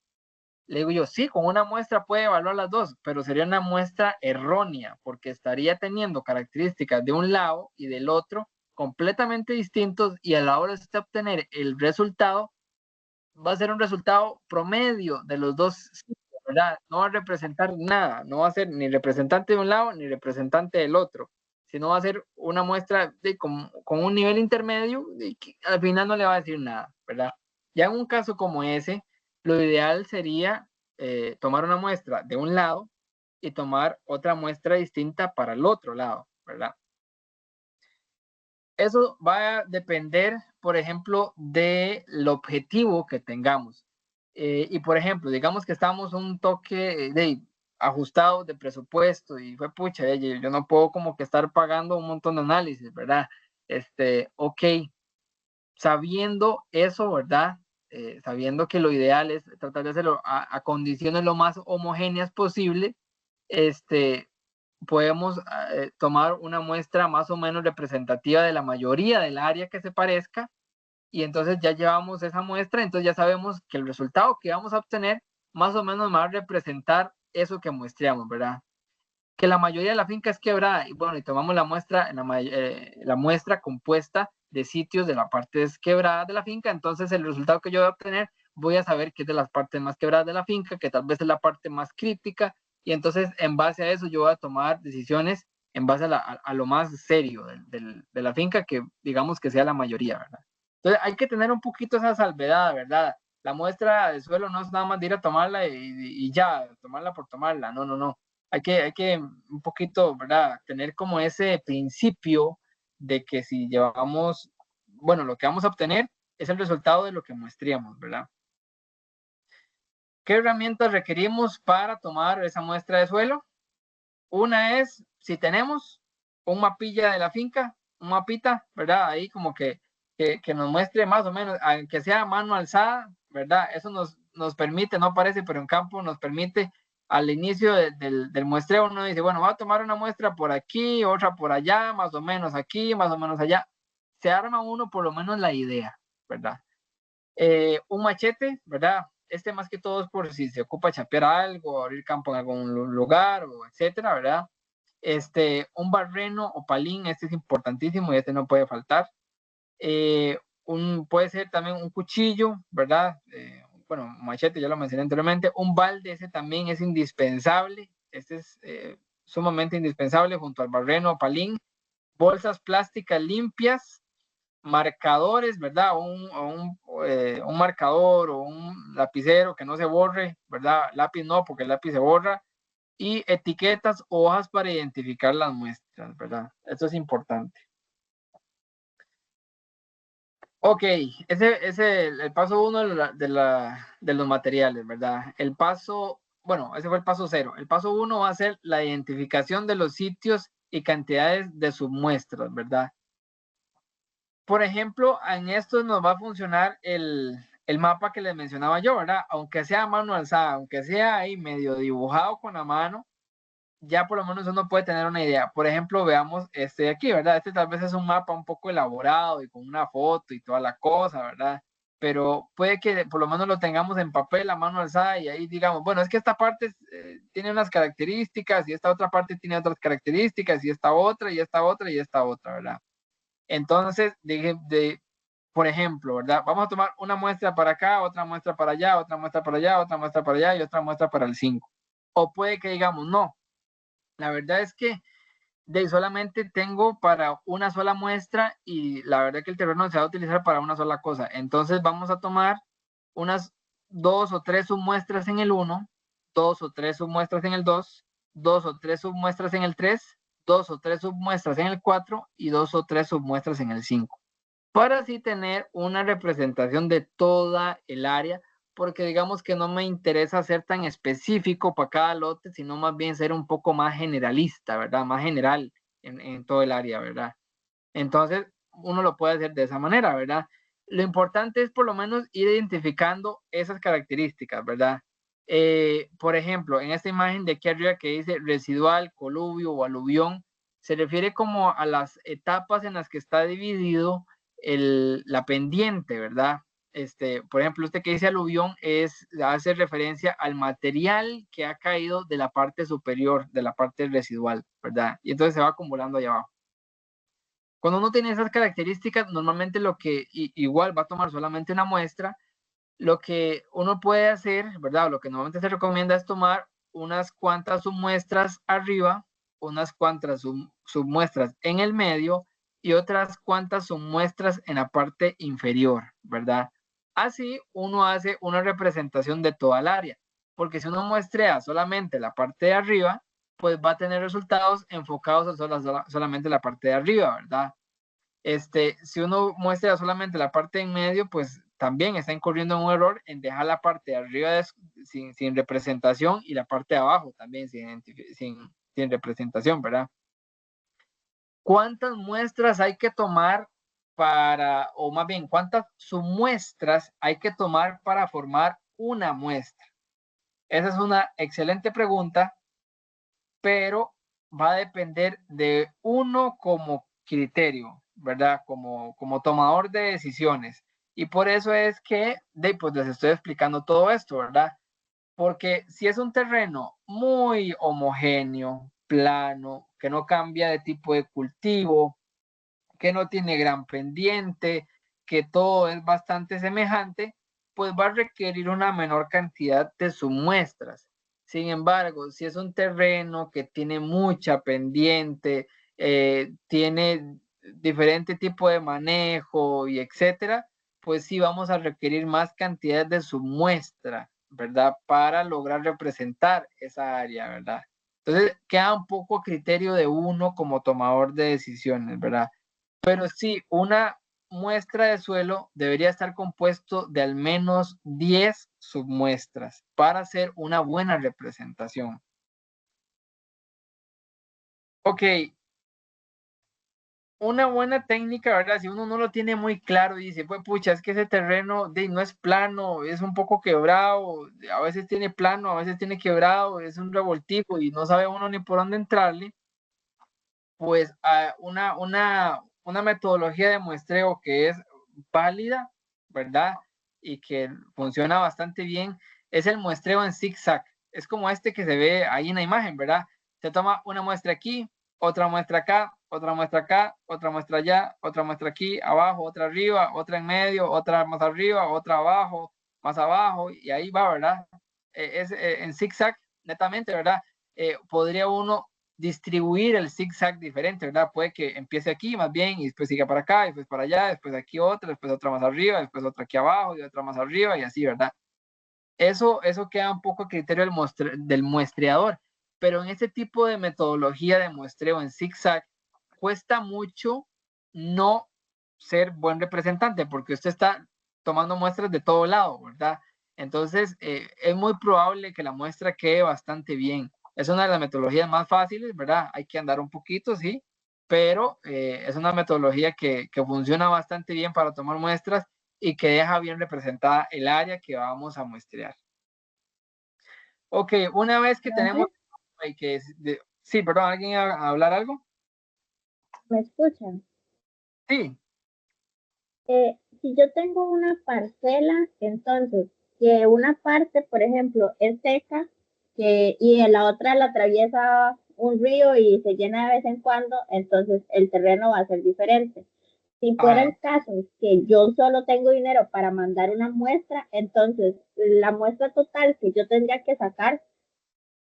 Le digo yo, sí, con una muestra puede evaluar las dos, pero sería una muestra errónea, porque estaría teniendo características de un lado y del otro completamente distintos, y a la hora de usted obtener el resultado, va a ser un resultado promedio de los dos sitios, ¿verdad? No va a representar nada, no va a ser ni representante de un lado ni representante del otro, sino va a ser una muestra con un nivel intermedio y que al final no le va a decir nada, ¿verdad? Ya en un caso como ese, lo ideal sería tomar una muestra de un lado y tomar otra muestra distinta para el otro lado, ¿verdad? Eso va a depender, por ejemplo, del objetivo que tengamos. Y por ejemplo, digamos que estamos un toque de ajustado de presupuesto y fue pucha, yo no puedo como que estar pagando un montón de análisis, ¿verdad? Ok, sabiendo eso, ¿verdad? Sabiendo que lo ideal es tratar de hacerlo a condiciones lo más homogéneas posible, podemos tomar una muestra más o menos representativa de la mayoría del área que se parezca y entonces ya llevamos esa muestra, entonces ya sabemos que el resultado que vamos a obtener más o menos va a representar eso que muestreamos, ¿verdad? Que la mayoría de la finca es quebrada y bueno, y tomamos la muestra, la muestra compuesta de sitios de la parte quebrada de la finca, entonces el resultado que yo voy a obtener voy a saber que es de las partes más quebradas de la finca, que tal vez es la parte más crítica, y entonces en base a eso yo voy a tomar decisiones en base a lo más serio de la finca, que digamos que sea la mayoría, ¿verdad? Entonces hay que tener un poquito esa salvedad, ¿verdad? La muestra de suelo no es nada más de ir a tomarla y ya, tomarla por tomarla, no, no, no. Hay que un poquito, ¿verdad? Tener como ese principio de que si llevamos, bueno, lo que vamos a obtener es el resultado de lo que muestríamos, ¿verdad? ¿Qué herramientas requerimos para tomar esa muestra de suelo? Una es, si tenemos un mapilla de la finca, un mapita, ¿verdad? Ahí como que nos muestre más o menos, aunque sea a mano alzada, ¿verdad? Eso nos permite, no parece, pero en campo nos permite al inicio del muestreo, uno dice, bueno, va a tomar una muestra por aquí, otra por allá, más o menos aquí, más o menos allá. Se arma uno por lo menos la idea, ¿verdad? Un machete, ¿verdad? Más que todo es por si se ocupa chapear algo, abrir campo en algún lugar, o etcétera, ¿verdad? Un barreno o palín, es importantísimo y no puede faltar. Puede ser también un cuchillo, ¿verdad? Bueno, machete, ya lo mencioné anteriormente. Un balde, ese también es indispensable. Este es sumamente indispensable junto al barreno o palín. Bolsas plásticas limpias, marcadores, ¿verdad? Un marcador o un lapicero que no se borre, ¿verdad? Lápiz no, porque el lápiz se borra. Y etiquetas o hojas para identificar las muestras, ¿verdad? Esto es importante. Ok, ese es el paso 1 de los materiales, ¿verdad? Bueno, ese fue el paso 0. El paso 1 va a ser la identificación de los sitios y cantidades de submuestras, ¿verdad? Por ejemplo, en esto nos va a funcionar el mapa que les mencionaba yo, ¿verdad? Aunque sea a mano alzada, aunque sea ahí medio dibujado con la mano, ya por lo menos uno puede tener una idea. Por ejemplo, veamos este de aquí, ¿verdad? Este tal vez es un mapa un poco elaborado y con una foto y toda la cosa, ¿verdad? Pero puede que por lo menos lo tengamos en papel a mano alzada y ahí digamos, bueno, es que esta parte tiene unas características y esta otra parte tiene otras características y esta otra y esta otra y esta otra, ¿verdad? Entonces, por ejemplo, ¿verdad? Vamos a tomar una muestra para acá, otra muestra para allá, otra muestra para allá, otra muestra para allá y otra muestra para el 5. O puede que digamos, no, la verdad es que solamente tengo para una sola muestra y la verdad que el terreno se va a utilizar para una sola cosa. Entonces vamos a tomar unas 2 o 3 submuestras en el 1, 2 o 3 submuestras en el 2, 2 o 3 submuestras en el 3, 2 o 3 submuestras en el 4 y 2 o 3 submuestras en el 5. Para así tener una representación de toda el área, porque digamos que no me interesa ser tan específico para cada lote, sino más bien ser un poco más generalista, ¿verdad? Más general en todo el área, ¿verdad? Entonces, uno lo puede hacer de esa manera, ¿verdad? Lo importante es por lo menos ir identificando esas características, ¿verdad? Por ejemplo, en esta imagen de aquí arriba que dice residual, coluvio o aluvión, se refiere como a las etapas en las que está dividido la pendiente, ¿verdad? Por ejemplo, este que dice aluvión hace referencia al material que ha caído de la parte superior, de la parte residual, ¿verdad? Y entonces se va acumulando allá abajo. Cuando uno tiene esas características, normalmente lo que igual va a tomar solamente una muestra lo que uno puede hacer, ¿verdad? Lo que normalmente se recomienda es tomar unas cuantas submuestras arriba, unas cuantas submuestras en el medio y otras cuantas submuestras en la parte inferior, ¿verdad? Así uno hace una representación de toda el área, porque si uno muestrea solamente la parte de arriba, pues va a tener resultados enfocados a solamente la parte de arriba, ¿verdad? Si uno muestra solamente la parte en medio, pues también está incurriendo en un error en dejar la parte de arriba sin representación y la parte de abajo también sin representación, ¿verdad? ¿Cuántas muestras hay que tomar o más bien, cuántas submuestras hay que tomar para formar una muestra? Esa es una excelente pregunta, pero va a depender de uno como criterio, ¿verdad? Como tomador de decisiones. Y por eso es que pues les estoy explicando todo esto, ¿verdad? Porque si es un terreno muy homogéneo, plano, que no cambia de tipo de cultivo, que no tiene gran pendiente, que todo es bastante semejante, pues va a requerir una menor cantidad de submuestras. Sin embargo, si es un terreno que tiene mucha pendiente, tiene diferente tipo de manejo y etcétera, pues sí vamos a requerir más cantidad de submuestra, ¿verdad? Para lograr representar esa área, ¿verdad? Entonces queda un poco a criterio de uno como tomador de decisiones, ¿verdad? Pero sí, una muestra de suelo debería estar compuesto de al menos 10 submuestras para hacer una buena representación. Ok, una buena técnica, ¿verdad? Si uno no lo tiene muy claro y dice, pues pucha, es que ese terreno no es plano, es un poco quebrado, a veces tiene plano, a veces tiene quebrado, es un revoltijo y no sabe uno ni por dónde entrarle, pues una metodología de muestreo que es válida, ¿verdad? Y que funciona bastante bien, es el muestreo en zigzag. Es como este que se ve ahí en la imagen, ¿verdad? Se toma una muestra aquí, otra muestra acá, otra muestra acá, otra muestra allá, otra muestra aquí, abajo, otra arriba, otra en medio, otra más arriba, otra abajo, más abajo, y ahí va, ¿verdad? En zigzag, netamente, ¿verdad? Podría uno distribuir el zigzag diferente, ¿verdad? Puede que empiece aquí más bien y después siga para acá, después para allá, después aquí otra, después otra más arriba, después otra aquí abajo y otra más arriba y así, ¿verdad? Eso queda un poco a criterio del muestreador, pero en este tipo de metodología de muestreo en zigzag cuesta mucho no ser buen representante porque usted está tomando muestras de todo lado, ¿verdad? Entonces, es muy probable que la muestra quede bastante bien. Es una de las metodologías más fáciles, ¿verdad? Hay que andar un poquito, sí, pero es una metodología que funciona bastante bien para tomar muestras y que deja bien representada el área que vamos a muestrear. Ok, una vez que tenemos... sí, perdón, ¿alguien iba a hablar algo? ¿Me escuchan? Sí. Si yo tengo una parcela, entonces, que una parte, por ejemplo, es seca y en la otra la atraviesa un río y se llena de vez en cuando, entonces el terreno va a ser diferente. Si fuera el caso que yo solo tengo dinero para mandar una muestra, entonces la muestra total que yo tendría que sacar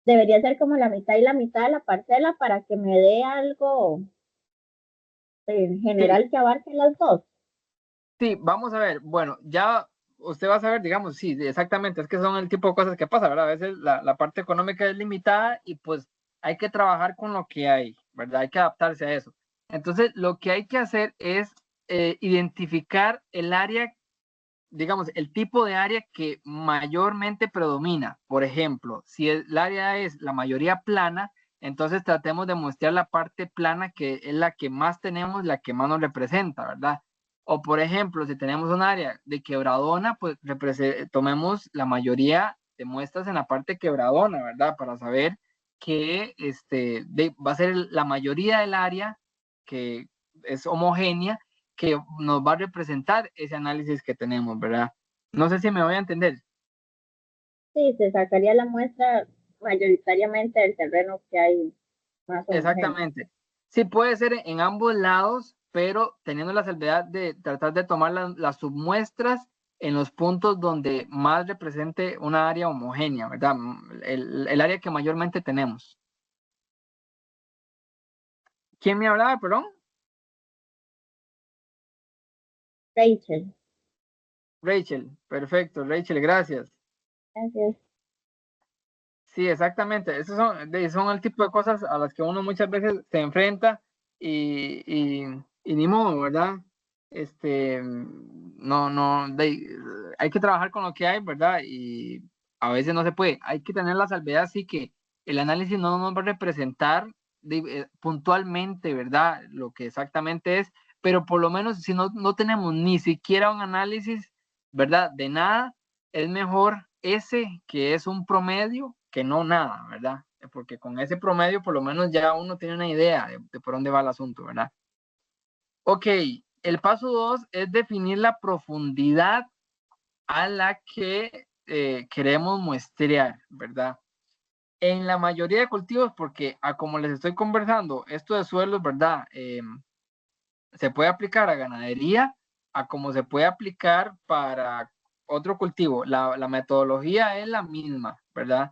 debería ser como la mitad y la mitad de la parcela para que me dé algo en general que abarque las dos. Sí, vamos a ver. Bueno, ya usted va a saber, digamos, sí, exactamente, es que son el tipo de cosas que pasa, ¿verdad? A veces la parte económica es limitada y pues hay que trabajar con lo que hay, ¿verdad? Hay que adaptarse a eso. Entonces, lo que hay que hacer es identificar el área, digamos, el tipo de área que mayormente predomina. Por ejemplo, si el área es la mayoría plana, entonces tratemos de mostrar la parte plana que es la que más tenemos, la que más nos representa, ¿verdad? O por ejemplo, si tenemos un área de quebradona, pues tomemos la mayoría de muestras en la parte quebradona, ¿verdad? Para saber que va a ser la mayoría del área que es homogénea que nos va a representar ese análisis que tenemos, ¿verdad? No sé si me voy a entender. Sí, se sacaría la muestra mayoritariamente del terreno que hay más homogéneo. Exactamente. Sí puede ser en ambos lados, pero teniendo la salvedad de tratar de tomar las submuestras en los puntos donde más represente una área homogénea, ¿verdad? El área que mayormente tenemos. ¿Quién me hablaba, perdón? Rachel. Rachel, perfecto, Rachel, gracias. Gracias. Sí, exactamente. Esos son el tipo de cosas a las que uno muchas veces se enfrenta y ni modo, ¿verdad? Hay que trabajar con lo que hay, ¿verdad? Y a veces no se puede. Hay que tener la salvedad, sí, que el análisis no nos va a representar puntualmente, ¿verdad? Lo que exactamente es, pero por lo menos si no tenemos ni siquiera un análisis, ¿verdad? De nada, es mejor ese que es un promedio que no nada, ¿verdad? Porque con ese promedio por lo menos ya uno tiene una idea de por dónde va el asunto, ¿verdad? Ok, el paso 2 es definir la profundidad a la que queremos muestrear, ¿verdad? En la mayoría de cultivos, porque como les estoy conversando, esto de suelos, ¿verdad? Se puede aplicar a ganadería, a como se puede aplicar para otro cultivo. La metodología es la misma, ¿verdad?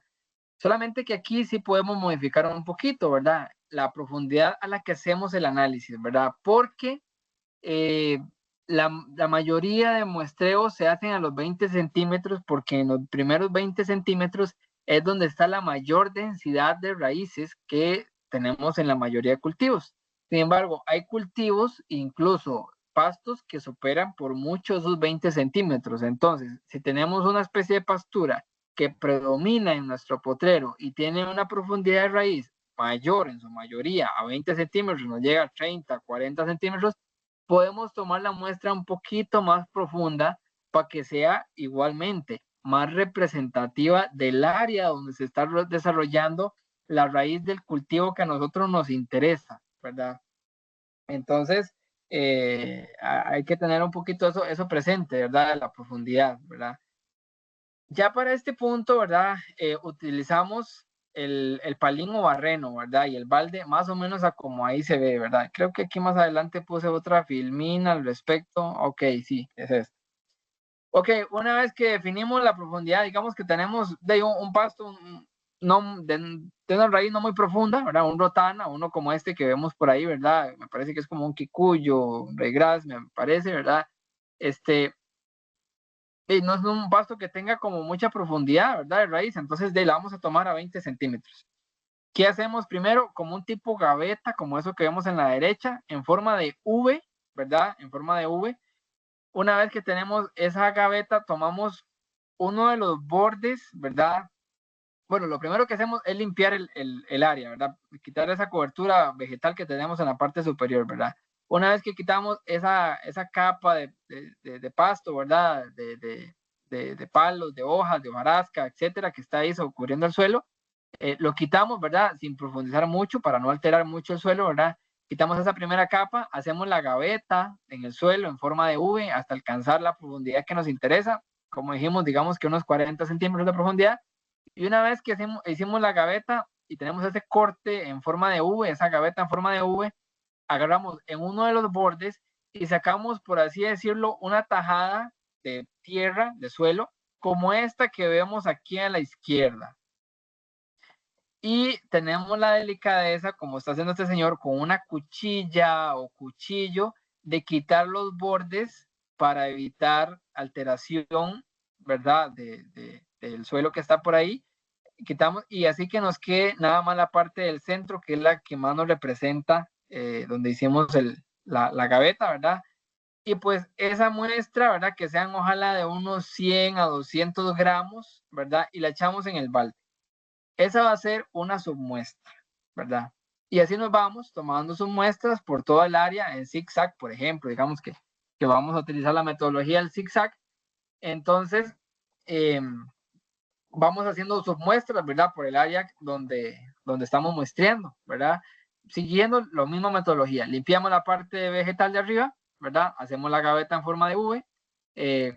Solamente que aquí sí podemos modificar un poquito, ¿verdad? La profundidad a la que hacemos el análisis, ¿verdad? Porque la mayoría de muestreos se hacen a los 20 centímetros porque en los primeros 20 centímetros es donde está la mayor densidad de raíces que tenemos en la mayoría de cultivos. Sin embargo, hay cultivos, incluso pastos, que superan por mucho esos 20 centímetros. Entonces, si tenemos una especie de pastura que predomina en nuestro potrero y tiene una profundidad de raíz mayor en su mayoría, a 20 centímetros, nos llega a 30, 40 centímetros, podemos tomar la muestra un poquito más profunda para que sea igualmente más representativa del área donde se está desarrollando la raíz del cultivo que a nosotros nos interesa, ¿verdad? Entonces, hay que tener un poquito eso presente, ¿verdad? La profundidad, ¿verdad? Ya para este punto, ¿verdad? Utilizamos el palín o barreno, ¿verdad? Y el balde más o menos a como ahí se ve, ¿verdad? Creo que aquí más adelante puse otra filmina al respecto. Ok, sí, es esto. Ok, una vez que definimos la profundidad, digamos que tenemos de un pasto de una raíz no muy profunda, ¿verdad? Un rotana, uno como este que vemos por ahí, ¿verdad? Me parece que es como un quicuyo, un regras, me parece, ¿verdad? Y no es un pasto que tenga como mucha profundidad, ¿verdad? De raíz, entonces la vamos a tomar a 20 centímetros. ¿Qué hacemos primero? Como un tipo gaveta, como eso que vemos en la derecha, en forma de V, ¿verdad? En forma de V. Una vez que tenemos esa gaveta, tomamos uno de los bordes, ¿verdad? Bueno, lo primero que hacemos es limpiar el área, ¿verdad? Quitar esa cobertura vegetal que tenemos en la parte superior, ¿verdad? Una vez que quitamos esa capa de pasto, ¿verdad? De palos, de hojas, de hojarasca, etcétera, que está ahí cubriendo el suelo, lo quitamos, ¿verdad? Sin profundizar mucho para no alterar mucho el suelo, ¿verdad? Quitamos esa primera capa, hacemos la gaveta en el suelo en forma de V hasta alcanzar la profundidad que nos interesa. Como dijimos, digamos que unos 40 centímetros de profundidad. Y una vez que hicimos la gaveta y tenemos ese corte en forma de V, esa gaveta en forma de V, agarramos en uno de los bordes y sacamos, por así decirlo, una tajada de tierra, de suelo, como esta que vemos aquí a la izquierda. Y tenemos la delicadeza, como está haciendo este señor, con una cuchilla o cuchillo, de quitar los bordes para evitar alteración, ¿verdad? Del suelo que está por ahí. Quitamos y así que nos quede nada más la parte del centro, que es la que más nos representa, donde hicimos la gaveta, ¿verdad? Y pues esa muestra, ¿verdad? Que sean ojalá de unos 100 a 200 gramos, ¿verdad? Y la echamos en el balde. Esa va a ser una submuestra, ¿verdad? Y así nos vamos tomando submuestras por toda el área en zigzag, por ejemplo, digamos que vamos a utilizar la metodología del zigzag. Entonces, vamos haciendo submuestras, ¿verdad? Por el área donde estamos muestreando, ¿verdad? Siguiendo la misma metodología. Limpiamos la parte vegetal de arriba, ¿verdad? Hacemos la gaveta en forma de V.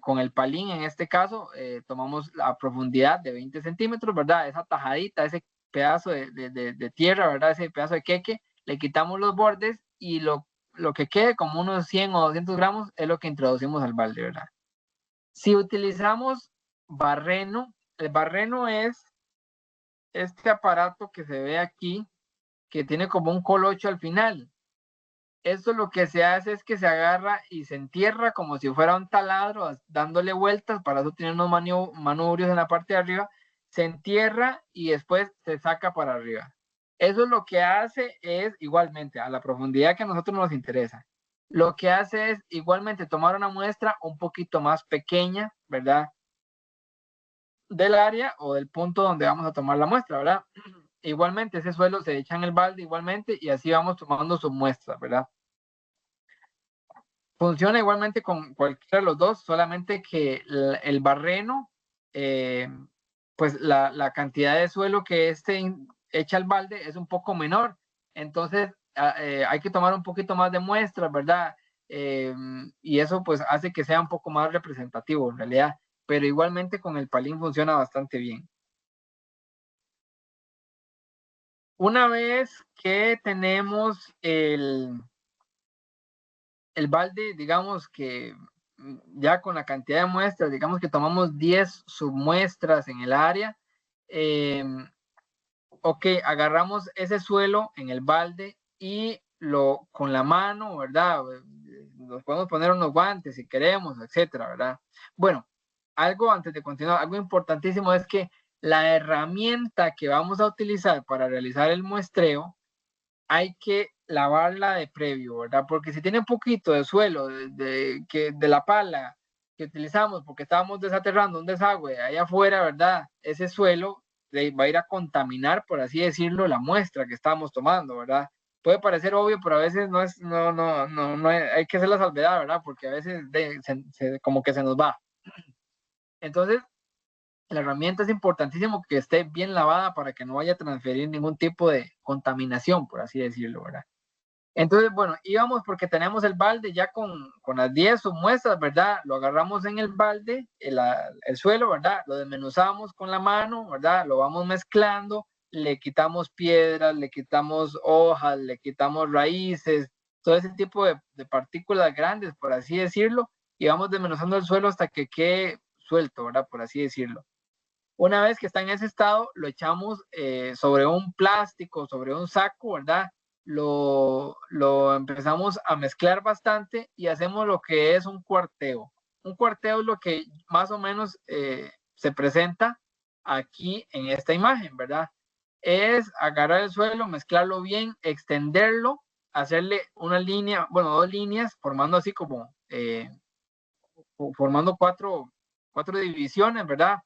Con el palín, en este caso, tomamos la profundidad de 20 centímetros, ¿verdad? Esa tajadita, ese pedazo de tierra, ¿verdad? Ese pedazo de queque, le quitamos los bordes y lo que quede como unos 100 o 200 gramos es lo que introducimos al balde, ¿verdad? Si utilizamos barreno, el barreno es este aparato que se ve aquí, que tiene como un colocho al final. Esto lo que se hace es que se agarra y se entierra como si fuera un taladro, dándole vueltas, para eso tiene unos manubrios en la parte de arriba, se entierra y después se saca para arriba. Eso lo que hace es igualmente, a la profundidad que a nosotros nos interesa, lo que hace es igualmente tomar una muestra un poquito más pequeña, ¿verdad? Del área o del punto donde vamos a tomar la muestra, ¿verdad? Igualmente ese suelo se echa en el balde igualmente y así vamos tomando sus muestras, ¿verdad? Funciona igualmente con cualquiera de los dos, solamente que el barreno, pues la cantidad de suelo que echa al balde es un poco menor, entonces hay que tomar un poquito más de muestras, ¿verdad? Y eso pues hace que sea un poco más representativo en realidad, pero igualmente con el palín funciona bastante bien. Una vez que tenemos el balde, digamos que ya con la cantidad de muestras, digamos que tomamos 10 submuestras en el área, ok, agarramos ese suelo en el balde y con la mano, ¿verdad? Nos podemos poner unos guantes si queremos, etcétera, ¿verdad? Bueno, algo antes de continuar, algo importantísimo es que la herramienta que vamos a utilizar para realizar el muestreo hay que lavarla de previo, ¿verdad? Porque si tiene un poquito de suelo de la pala que utilizamos porque estábamos desaterrando un desagüe allá afuera, ¿verdad? Ese suelo va a ir a contaminar, por así decirlo, la muestra que estamos tomando, ¿verdad? Puede parecer obvio, pero a veces no hay que hacer la salvedad, ¿verdad? Porque a veces como que se nos va. Entonces, la herramienta es importantísimo que esté bien lavada para que no vaya a transferir ningún tipo de contaminación, por así decirlo, ¿verdad? Entonces, bueno, íbamos porque tenemos el balde ya con las 10 submuestras, ¿verdad? Lo agarramos en el balde, el suelo, ¿verdad? Lo desmenuzamos con la mano, ¿verdad? Lo vamos mezclando, le quitamos piedras, le quitamos hojas, le quitamos raíces, todo ese tipo de partículas grandes, por así decirlo, y vamos desmenuzando el suelo hasta que quede suelto, ¿verdad? Por así decirlo. Una vez que está en ese estado, lo echamos sobre un plástico, sobre un saco, ¿verdad? Lo empezamos a mezclar bastante y hacemos lo que es un cuarteo. Un cuarteo es lo que más o menos se presenta aquí en esta imagen, ¿verdad? Es agarrar el suelo, mezclarlo bien, extenderlo, hacerle una línea, bueno, 2 líneas, formando así como, formando cuatro divisiones, ¿verdad?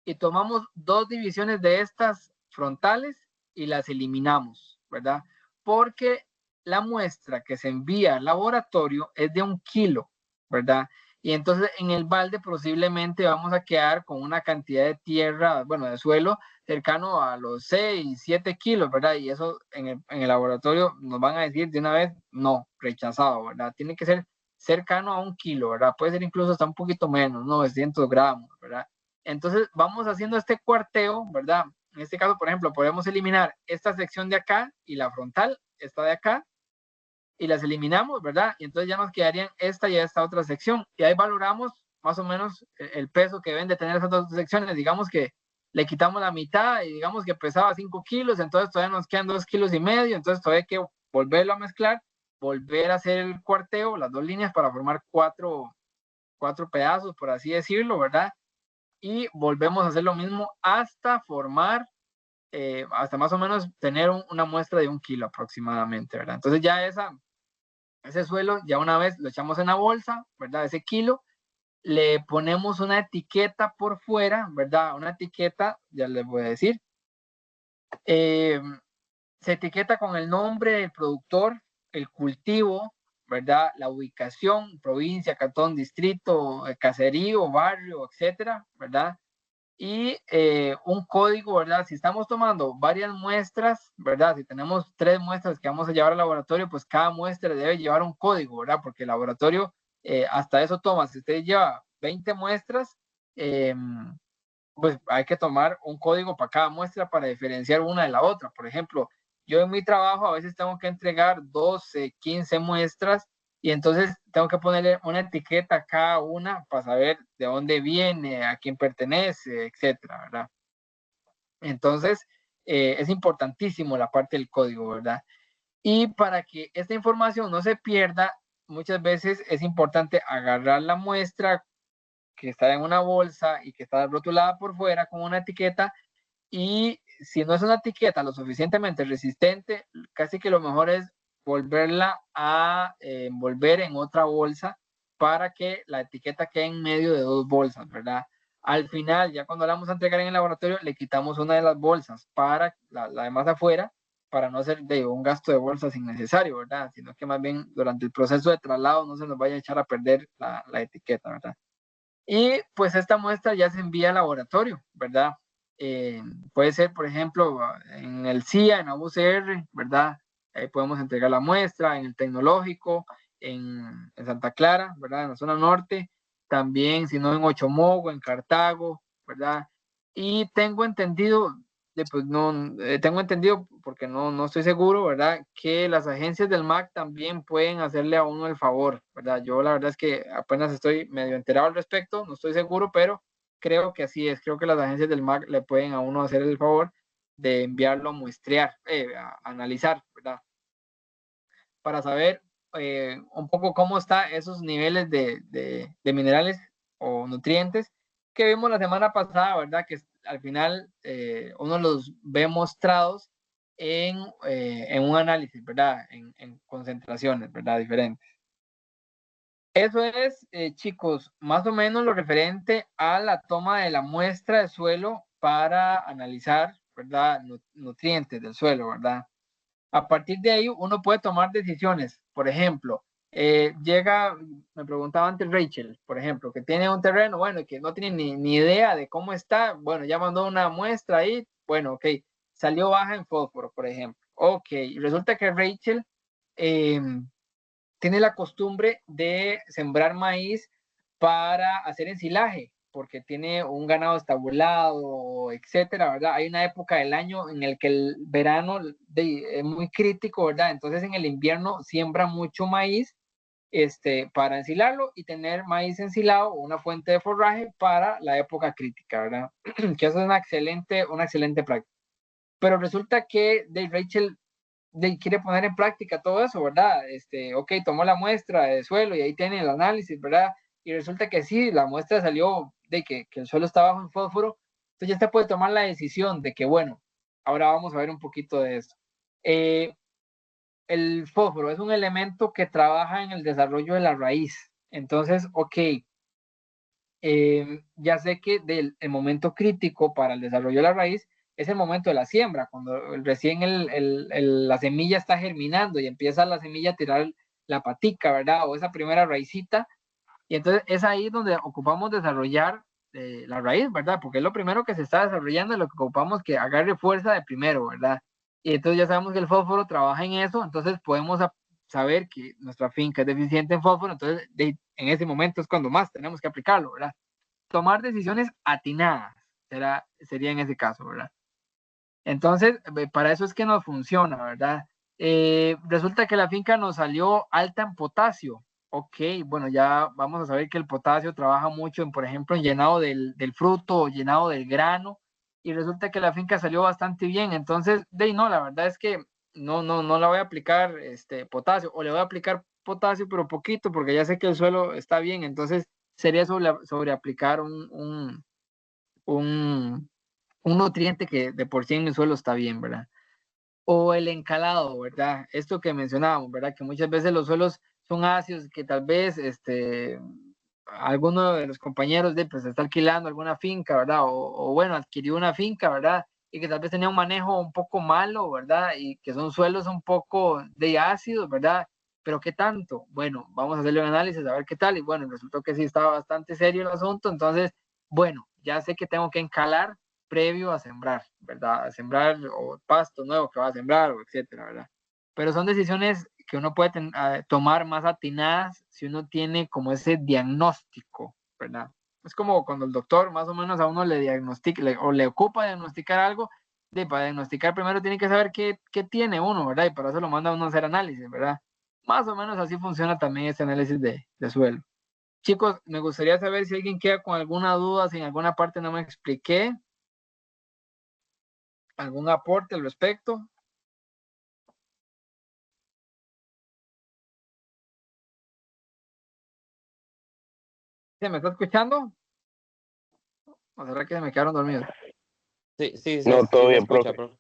Y tomamos 2 divisiones de estas frontales y las eliminamos, ¿verdad? Porque la muestra que se envía al laboratorio es de 1 kilo, ¿verdad? Y entonces en el balde posiblemente vamos a quedar con una cantidad de tierra, bueno, de suelo cercano a los 6, 7 kilos, ¿verdad? Y eso en el laboratorio nos van a decir de una vez, no, rechazado, ¿verdad? Tiene que ser cercano a 1 kilo, ¿verdad? Puede ser incluso hasta un poquito menos, 900 gramos, ¿verdad? Entonces vamos haciendo este cuarteo, ¿verdad? En este caso, por ejemplo, podemos eliminar esta sección de acá y la frontal, esta de acá, y las eliminamos, ¿verdad? Y entonces ya nos quedarían esta y esta otra sección. Y ahí valoramos más o menos el peso que deben de tener esas dos secciones. Digamos que le quitamos la mitad y digamos que pesaba 5 kilos, entonces todavía nos quedan 2,5 kilos, entonces todavía hay que volverlo a mezclar, volver a hacer el cuarteo, las 2 líneas para formar cuatro pedazos, por así decirlo, ¿verdad? Y volvemos a hacer lo mismo hasta formar, hasta más o menos tener una muestra de 1 kilo aproximadamente, ¿verdad? Entonces ya ese suelo, ya una vez lo echamos en la bolsa, ¿verdad? Ese kilo, le ponemos una etiqueta por fuera, ¿verdad? Una etiqueta, ya les voy a decir. Se etiqueta con el nombre del productor, el cultivo, ¿verdad? La ubicación, provincia, cantón, distrito, caserío, barrio, etcétera, ¿verdad? Y un código, ¿verdad? Si estamos tomando varias muestras, ¿verdad? Si tenemos 3 muestras que vamos a llevar al laboratorio, pues cada muestra debe llevar un código, ¿verdad? Porque el laboratorio hasta eso toma. Si usted lleva 20 muestras, pues hay que tomar un código para cada muestra para diferenciar una de la otra. Por ejemplo, yo en mi trabajo a veces tengo que entregar 12, 15 muestras y entonces tengo que ponerle una etiqueta a cada una para saber de dónde viene, a quién pertenece, etcétera, ¿verdad? Entonces, es importantísimo la parte del código, ¿verdad? Y para que esta información no se pierda, muchas veces es importante agarrar la muestra que está en una bolsa y que está rotulada por fuera con una etiqueta, y si no es una etiqueta lo suficientemente resistente, casi que lo mejor es volverla a envolver en otra bolsa para que la etiqueta quede en medio de dos bolsas, ¿verdad? Al final, ya cuando la vamos a entregar en el laboratorio, le quitamos una de las bolsas para la de más afuera, para no hacer un gasto de bolsas innecesario, ¿verdad? Sino que más bien durante el proceso de traslado no se nos vaya a echar a perder la etiqueta, ¿verdad? Y pues esta muestra ya se envía al laboratorio, ¿verdad? Puede ser, por ejemplo, en el CIA, en la UCR, ¿verdad? Ahí podemos entregar la muestra, en el Tecnológico, en Santa Clara, ¿verdad? En la zona norte, también, si no, en Ochomogo, en Cartago, ¿verdad? Y tengo entendido, pues no, tengo entendido, porque no estoy seguro, ¿verdad? Que las agencias del MAC también pueden hacerle a uno el favor, ¿verdad? Yo la verdad es que apenas estoy medio enterado al respecto, no estoy seguro, pero creo que así es. Creo que las agencias del MAC le pueden a uno hacer el favor de enviarlo a muestrear, a analizar, ¿verdad? Para saber un poco cómo están esos niveles de minerales o nutrientes que vimos la semana pasada, ¿verdad? Que al final uno los ve mostrados en un análisis, ¿verdad? En concentraciones, ¿verdad? Diferentes. Eso es, chicos, más o menos lo referente a la toma de la muestra de suelo para analizar, ¿verdad? Nutrientes del suelo, ¿verdad? A partir de ahí uno puede tomar decisiones. Por ejemplo, me preguntaba antes Rachel, por ejemplo, que tiene un terreno, bueno, que no tiene ni idea de cómo está, bueno, ya mandó una muestra ahí, bueno, ok, salió baja en fósforo, por ejemplo. Ok, y resulta que Rachel tiene la costumbre de sembrar maíz para hacer ensilaje, porque tiene un ganado estabulado, etcétera, ¿verdad? Hay una época del año en el que el verano es muy crítico, ¿verdad? Entonces en el invierno siembra mucho maíz para ensilarlo y tener maíz ensilado, una fuente de forraje para la época crítica, ¿verdad? Que eso es una excelente práctica. Pero resulta que Rachel quiere poner en práctica todo eso, ¿verdad? Ok, tomó la muestra de suelo y ahí tiene el análisis, ¿verdad? Y resulta que sí, la muestra salió de que el suelo está bajo en fósforo, entonces ya se puede tomar la decisión de que, bueno, ahora vamos a ver un poquito de esto. El fósforo es un elemento que trabaja en el desarrollo de la raíz, entonces, ok, ya sé que el momento crítico para el desarrollo de la raíz es el momento de la siembra, cuando recién la semilla está germinando y empieza la semilla a tirar la patica, ¿verdad? O esa primera raicita. Y entonces es ahí donde ocupamos desarrollar la raíz, ¿verdad? Porque es lo primero que se está desarrollando y lo que ocupamos que agarre fuerza de primero, ¿verdad? Y entonces ya sabemos que el fósforo trabaja en eso, entonces podemos saber que nuestra finca es deficiente en fósforo, entonces en ese momento es cuando más tenemos que aplicarlo, ¿verdad? Tomar decisiones atinadas sería en ese caso, ¿verdad? Entonces, para eso es que nos funciona, ¿verdad? Resulta que la finca nos salió alta en potasio. Ok, bueno, ya vamos a saber que el potasio trabaja mucho en, por ejemplo, en llenado del fruto o llenado del grano, y resulta que la finca salió bastante bien. Entonces, no, la verdad es que no la voy a aplicar potasio, o le voy a aplicar potasio, pero poquito, porque ya sé que el suelo está bien. Entonces, sería sobre aplicar un nutriente que de por sí en el suelo está bien, ¿verdad? O el encalado, ¿verdad? Esto que mencionábamos, ¿verdad? Que muchas veces los suelos son ácidos, que tal vez alguno de los compañeros pues está alquilando alguna finca, ¿verdad? O bueno, adquirió una finca, ¿verdad? Y que tal vez tenía un manejo un poco malo, ¿verdad? Y que son suelos un poco de ácidos, ¿verdad? Pero ¿qué tanto? Bueno, vamos a hacerle un análisis a ver qué tal. Y bueno, resultó que sí estaba bastante serio el asunto. Entonces, bueno, ya sé que tengo que encalar previo a sembrar, ¿verdad? A sembrar o pasto nuevo que va a sembrar, o etcétera, ¿verdad? Pero son decisiones que uno puede tomar más atinadas si uno tiene como ese diagnóstico, ¿verdad? Es como cuando el doctor más o menos a uno le diagnostica o le ocupa diagnosticar algo, para diagnosticar primero tiene que saber qué tiene uno, ¿verdad? Y para eso lo manda a uno a hacer análisis, ¿verdad? Más o menos así funciona también este análisis de suelo. Chicos, me gustaría saber si alguien queda con alguna duda, si en alguna parte no me expliqué. ¿Algún aporte al respecto? ¿Se me está escuchando? ¿O será que se me quedaron dormidos? Sí, No, todo se bien, escucha, profe.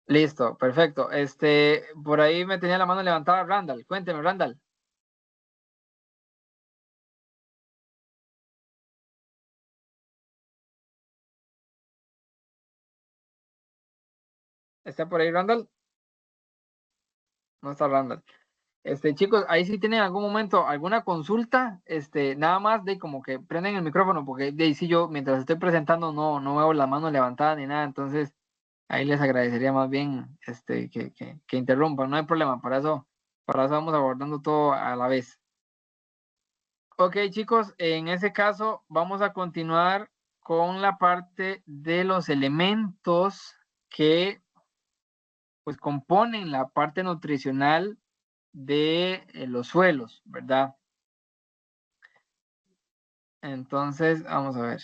Listo, perfecto. Por ahí me tenía la mano levantada Randall. Cuénteme, Randall. ¿Está por ahí Randall? No está Randall. Chicos, ahí sí tienen algún momento alguna consulta, nada más de como que prenden el micrófono, porque de ahí sí yo mientras estoy presentando no veo la mano levantada ni nada, entonces ahí les agradecería más bien que interrumpan, no hay problema, para eso vamos abordando todo a la vez. Ok, chicos, en ese caso vamos a continuar con la parte de los elementos que pues componen la parte nutricional de los suelos, ¿verdad? Entonces, vamos a ver.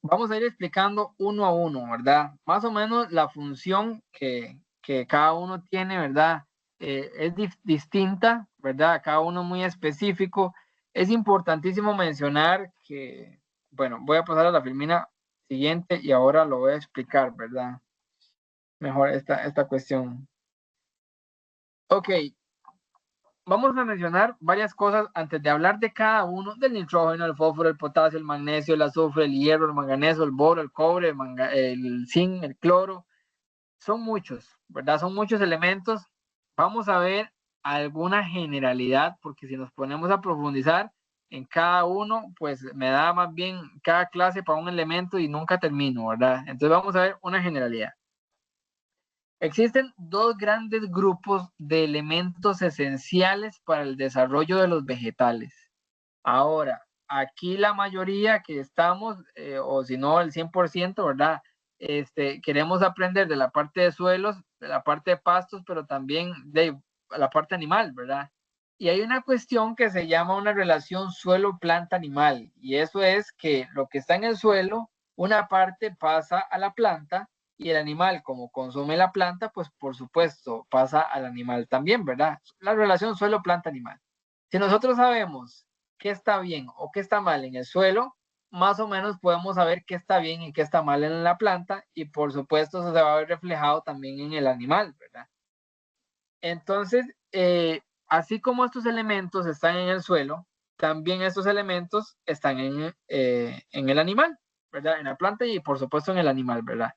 Vamos a ir explicando uno a uno, ¿verdad? Más o menos la función que cada uno tiene, ¿verdad? Es distinta, ¿verdad? Cada uno muy específico. Es importantísimo mencionar que, bueno, voy a pasar a la filmina siguiente y ahora lo voy a explicar, ¿verdad? Mejor esta cuestión. Ok, vamos a mencionar varias cosas antes de hablar de cada uno, del nitrógeno, el fósforo, el potasio, el magnesio, el azufre, el hierro, el manganeso, el boro, el cobre, el zinc, el cloro. Son muchos, ¿verdad? Son muchos elementos. Vamos a ver alguna generalidad, porque si nos ponemos a profundizar en cada uno, pues me da más bien cada clase para un elemento y nunca termino, ¿verdad? Entonces vamos a ver una generalidad. Existen dos grandes grupos de elementos esenciales para el desarrollo de los vegetales. Ahora, aquí la mayoría que estamos, o si no el 100%, ¿verdad? Queremos aprender de la parte de suelos, de la parte de pastos, pero también de la parte animal, ¿verdad? Y hay una cuestión que se llama una relación suelo-planta-animal, y eso es que lo que está en el suelo, una parte pasa a la planta, y el animal, como consume la planta, pues por supuesto pasa al animal también, ¿verdad? La relación suelo-planta-animal. Si nosotros sabemos qué está bien o qué está mal en el suelo, más o menos podemos saber qué está bien y qué está mal en la planta, y por supuesto eso se va a ver reflejado también en el animal, ¿verdad? Entonces, así como estos elementos están en el suelo, también estos elementos están en el animal, ¿verdad? En la planta y por supuesto en el animal, ¿verdad?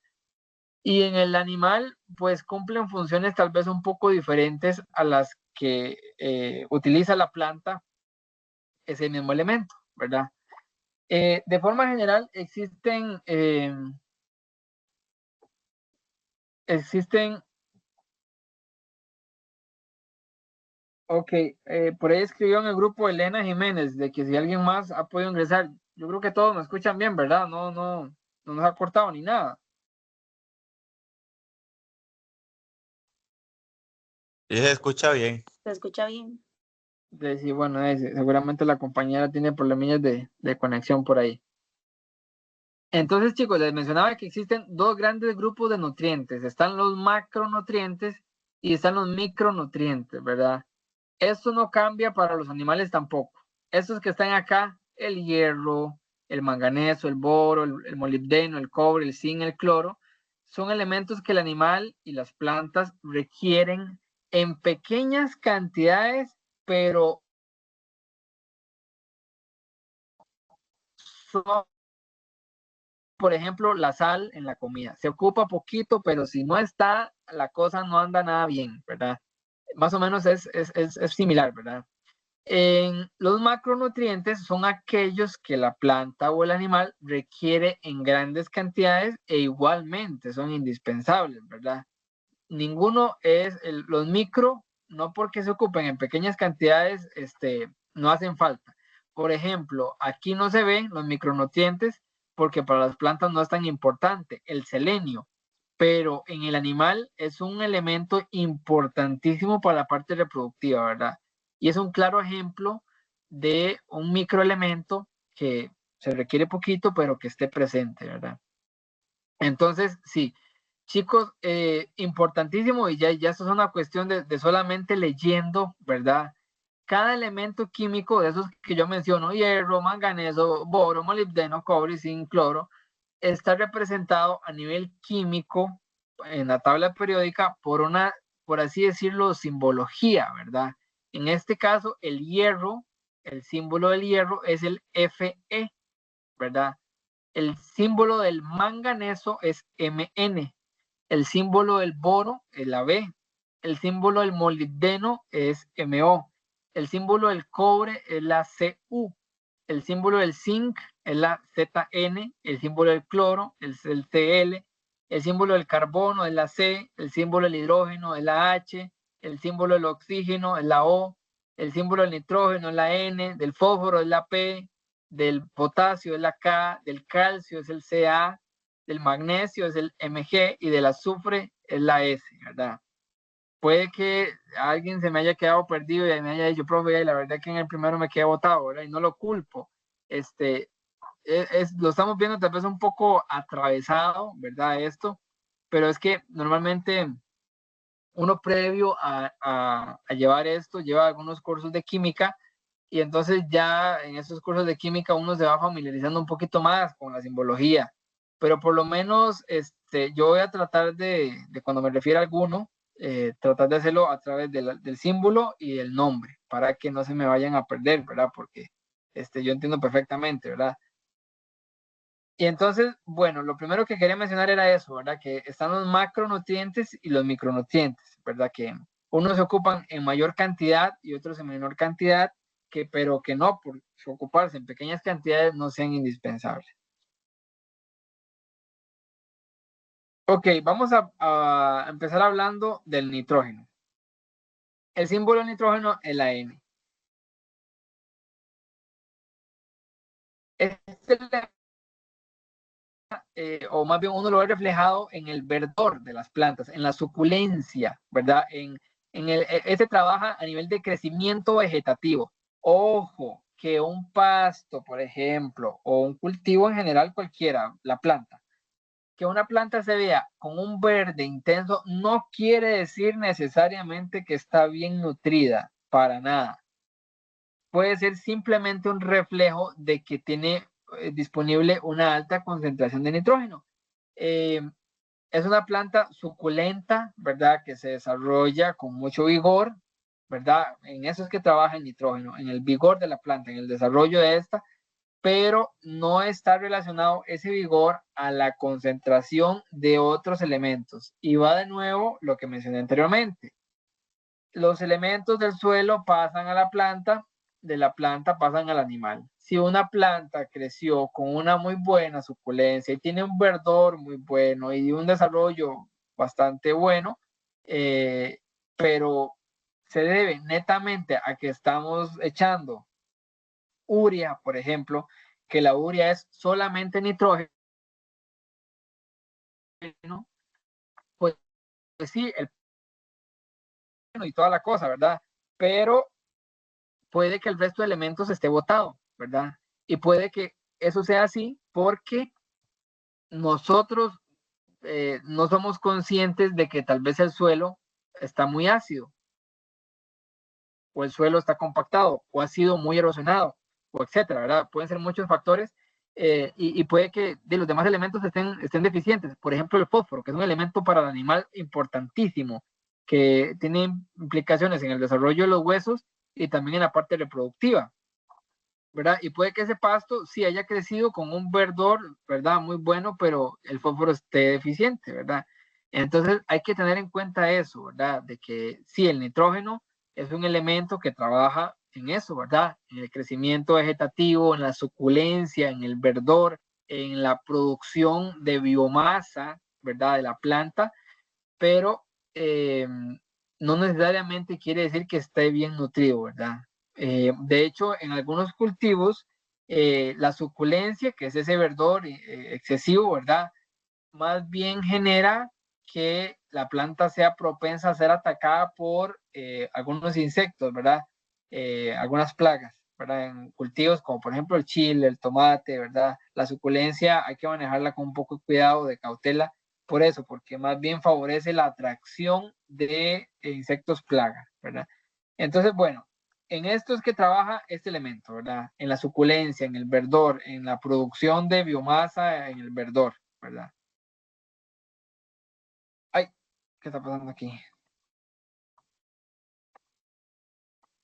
Y en el animal, pues cumplen funciones tal vez un poco diferentes a las que utiliza la planta ese mismo elemento, ¿verdad? De forma general, ok, por ahí escribió en el grupo Elena Jiménez de que si alguien más ha podido ingresar, yo creo que todos me escuchan bien, ¿verdad? No nos ha cortado ni nada. Sí, se escucha bien. Se escucha bien. Sí, bueno, seguramente la compañera tiene problemillas de conexión por ahí. Entonces, chicos, les mencionaba que existen dos grandes grupos de nutrientes. Están los macronutrientes y están los micronutrientes, ¿verdad? Esto no cambia para los animales tampoco. Estos que están acá, el hierro, el manganeso, el boro, el molibdeno, el cobre, el zinc, el cloro, son elementos que el animal y las plantas requieren en pequeñas cantidades, pero son, por ejemplo, la sal en la comida. Se ocupa poquito, pero si no está, la cosa no anda nada bien, ¿verdad? Más o menos es similar, ¿verdad? Los macronutrientes son aquellos que la planta o el animal requiere en grandes cantidades e igualmente son indispensables, ¿verdad? Ninguno es, los micro, no porque se ocupen en pequeñas cantidades, no hacen falta. Por ejemplo, aquí no se ven los micronutrientes porque para las plantas no es tan importante, el selenio, pero en el animal es un elemento importantísimo para la parte reproductiva, ¿verdad? Y es un claro ejemplo de un microelemento que se requiere poquito, pero que esté presente, ¿verdad? Entonces, sí, chicos, importantísimo, y ya esto es una cuestión de solamente leyendo, ¿verdad? Cada elemento químico de esos que yo menciono, hierro, manganeso, boro, molibdeno, cobre, zinc, cloro, está representado a nivel químico en la tabla periódica por una, por así decirlo, simbología, ¿verdad? En este caso, el hierro, el símbolo del hierro es el Fe, ¿verdad? El símbolo del manganeso es Mn. El símbolo del boro es la B. El símbolo del molibdeno es Mo. El símbolo del cobre es la Cu. El símbolo del zinc es la Zn. El símbolo del cloro es el Cl. El símbolo del carbono es la C. El símbolo del hidrógeno es la H. El símbolo del oxígeno es la O. El símbolo del nitrógeno es la N. Del fósforo es la P. Del potasio es la K. Del calcio es el Ca. Del magnesio es el Mg y del azufre es la S, ¿verdad? Puede que alguien se me haya quedado perdido y me haya dicho, profe, y la verdad que en el primero me quedé botado, ¿verdad? Y no lo culpo. Lo estamos viendo tal vez un poco atravesado, ¿verdad? Esto, pero es que normalmente uno previo a llevar esto lleva algunos cursos de química y entonces ya en esos cursos de química uno se va familiarizando un poquito más con la simbología, pero por lo menos yo voy a tratar de cuando me refiero a alguno, tratar de hacerlo a través del símbolo y del nombre, para que no se me vayan a perder, ¿verdad? Porque yo entiendo perfectamente, ¿verdad? Y entonces, bueno, lo primero que quería mencionar era eso, ¿verdad? Que están los macronutrientes y los micronutrientes, ¿verdad? Que unos se ocupan en mayor cantidad y otros en menor cantidad, pero que no, por ocuparse en pequeñas cantidades, no sean indispensables. Ok, vamos a empezar hablando del nitrógeno. El símbolo del nitrógeno es la N. O más bien uno lo ve reflejado en el verdor de las plantas, en la suculencia, ¿verdad? Este trabaja a nivel de crecimiento vegetativo. Ojo, que un pasto, por ejemplo, o un cultivo en general cualquiera, la planta, que una planta se vea con un verde intenso no quiere decir necesariamente que está bien nutrida, para nada. Puede ser simplemente un reflejo de que tiene disponible una alta concentración de nitrógeno. Es una planta suculenta, ¿verdad? Que se desarrolla con mucho vigor, ¿verdad? En eso es que trabaja el nitrógeno, en el vigor de la planta, en el desarrollo de esta, pero no está relacionado ese vigor a la concentración de otros elementos. Y va de nuevo lo que mencioné anteriormente. Los elementos del suelo pasan a la planta, de la planta pasan al animal. Si una planta creció con una muy buena suculencia y tiene un verdor muy bueno y un desarrollo bastante bueno, pero se debe netamente a que estamos echando urea, por ejemplo, que la urea es solamente nitrógeno, pues sí, y toda la cosa, ¿verdad? Pero puede que el resto de elementos esté botado, ¿verdad? Y puede que eso sea así porque nosotros no somos conscientes de que tal vez el suelo está muy ácido, o el suelo está compactado, o ha sido muy erosionado, o etcétera, ¿verdad? Pueden ser muchos factores y puede que de los demás elementos estén deficientes. Por ejemplo, el fósforo, que es un elemento para el animal importantísimo, que tiene implicaciones en el desarrollo de los huesos y también en la parte reproductiva, ¿verdad? Y puede que ese pasto sí haya crecido con un verdor, ¿verdad? Muy bueno, pero el fósforo esté deficiente, ¿verdad? Entonces hay que tener en cuenta eso, ¿verdad? De que sí, el nitrógeno es un elemento que trabaja en eso, ¿verdad? En el crecimiento vegetativo, en la suculencia, en el verdor, en la producción de biomasa, ¿verdad? De la planta, pero no necesariamente quiere decir que esté bien nutrido, ¿verdad? De hecho, en algunos cultivos, la suculencia, que es ese verdor excesivo, ¿verdad? Más bien genera que la planta sea propensa a ser atacada por algunos insectos, ¿verdad? Algunas plagas, ¿verdad? En cultivos como por ejemplo el chile, el tomate, ¿verdad? La suculencia hay que manejarla con un poco de cuidado, de cautela, por eso, porque más bien favorece la atracción de insectos plagas, ¿verdad? Entonces, bueno, en esto es que trabaja este elemento, ¿verdad? En la suculencia, en el verdor, en la producción de biomasa en el verdor, ¿verdad? Ay, ¿qué está pasando aquí?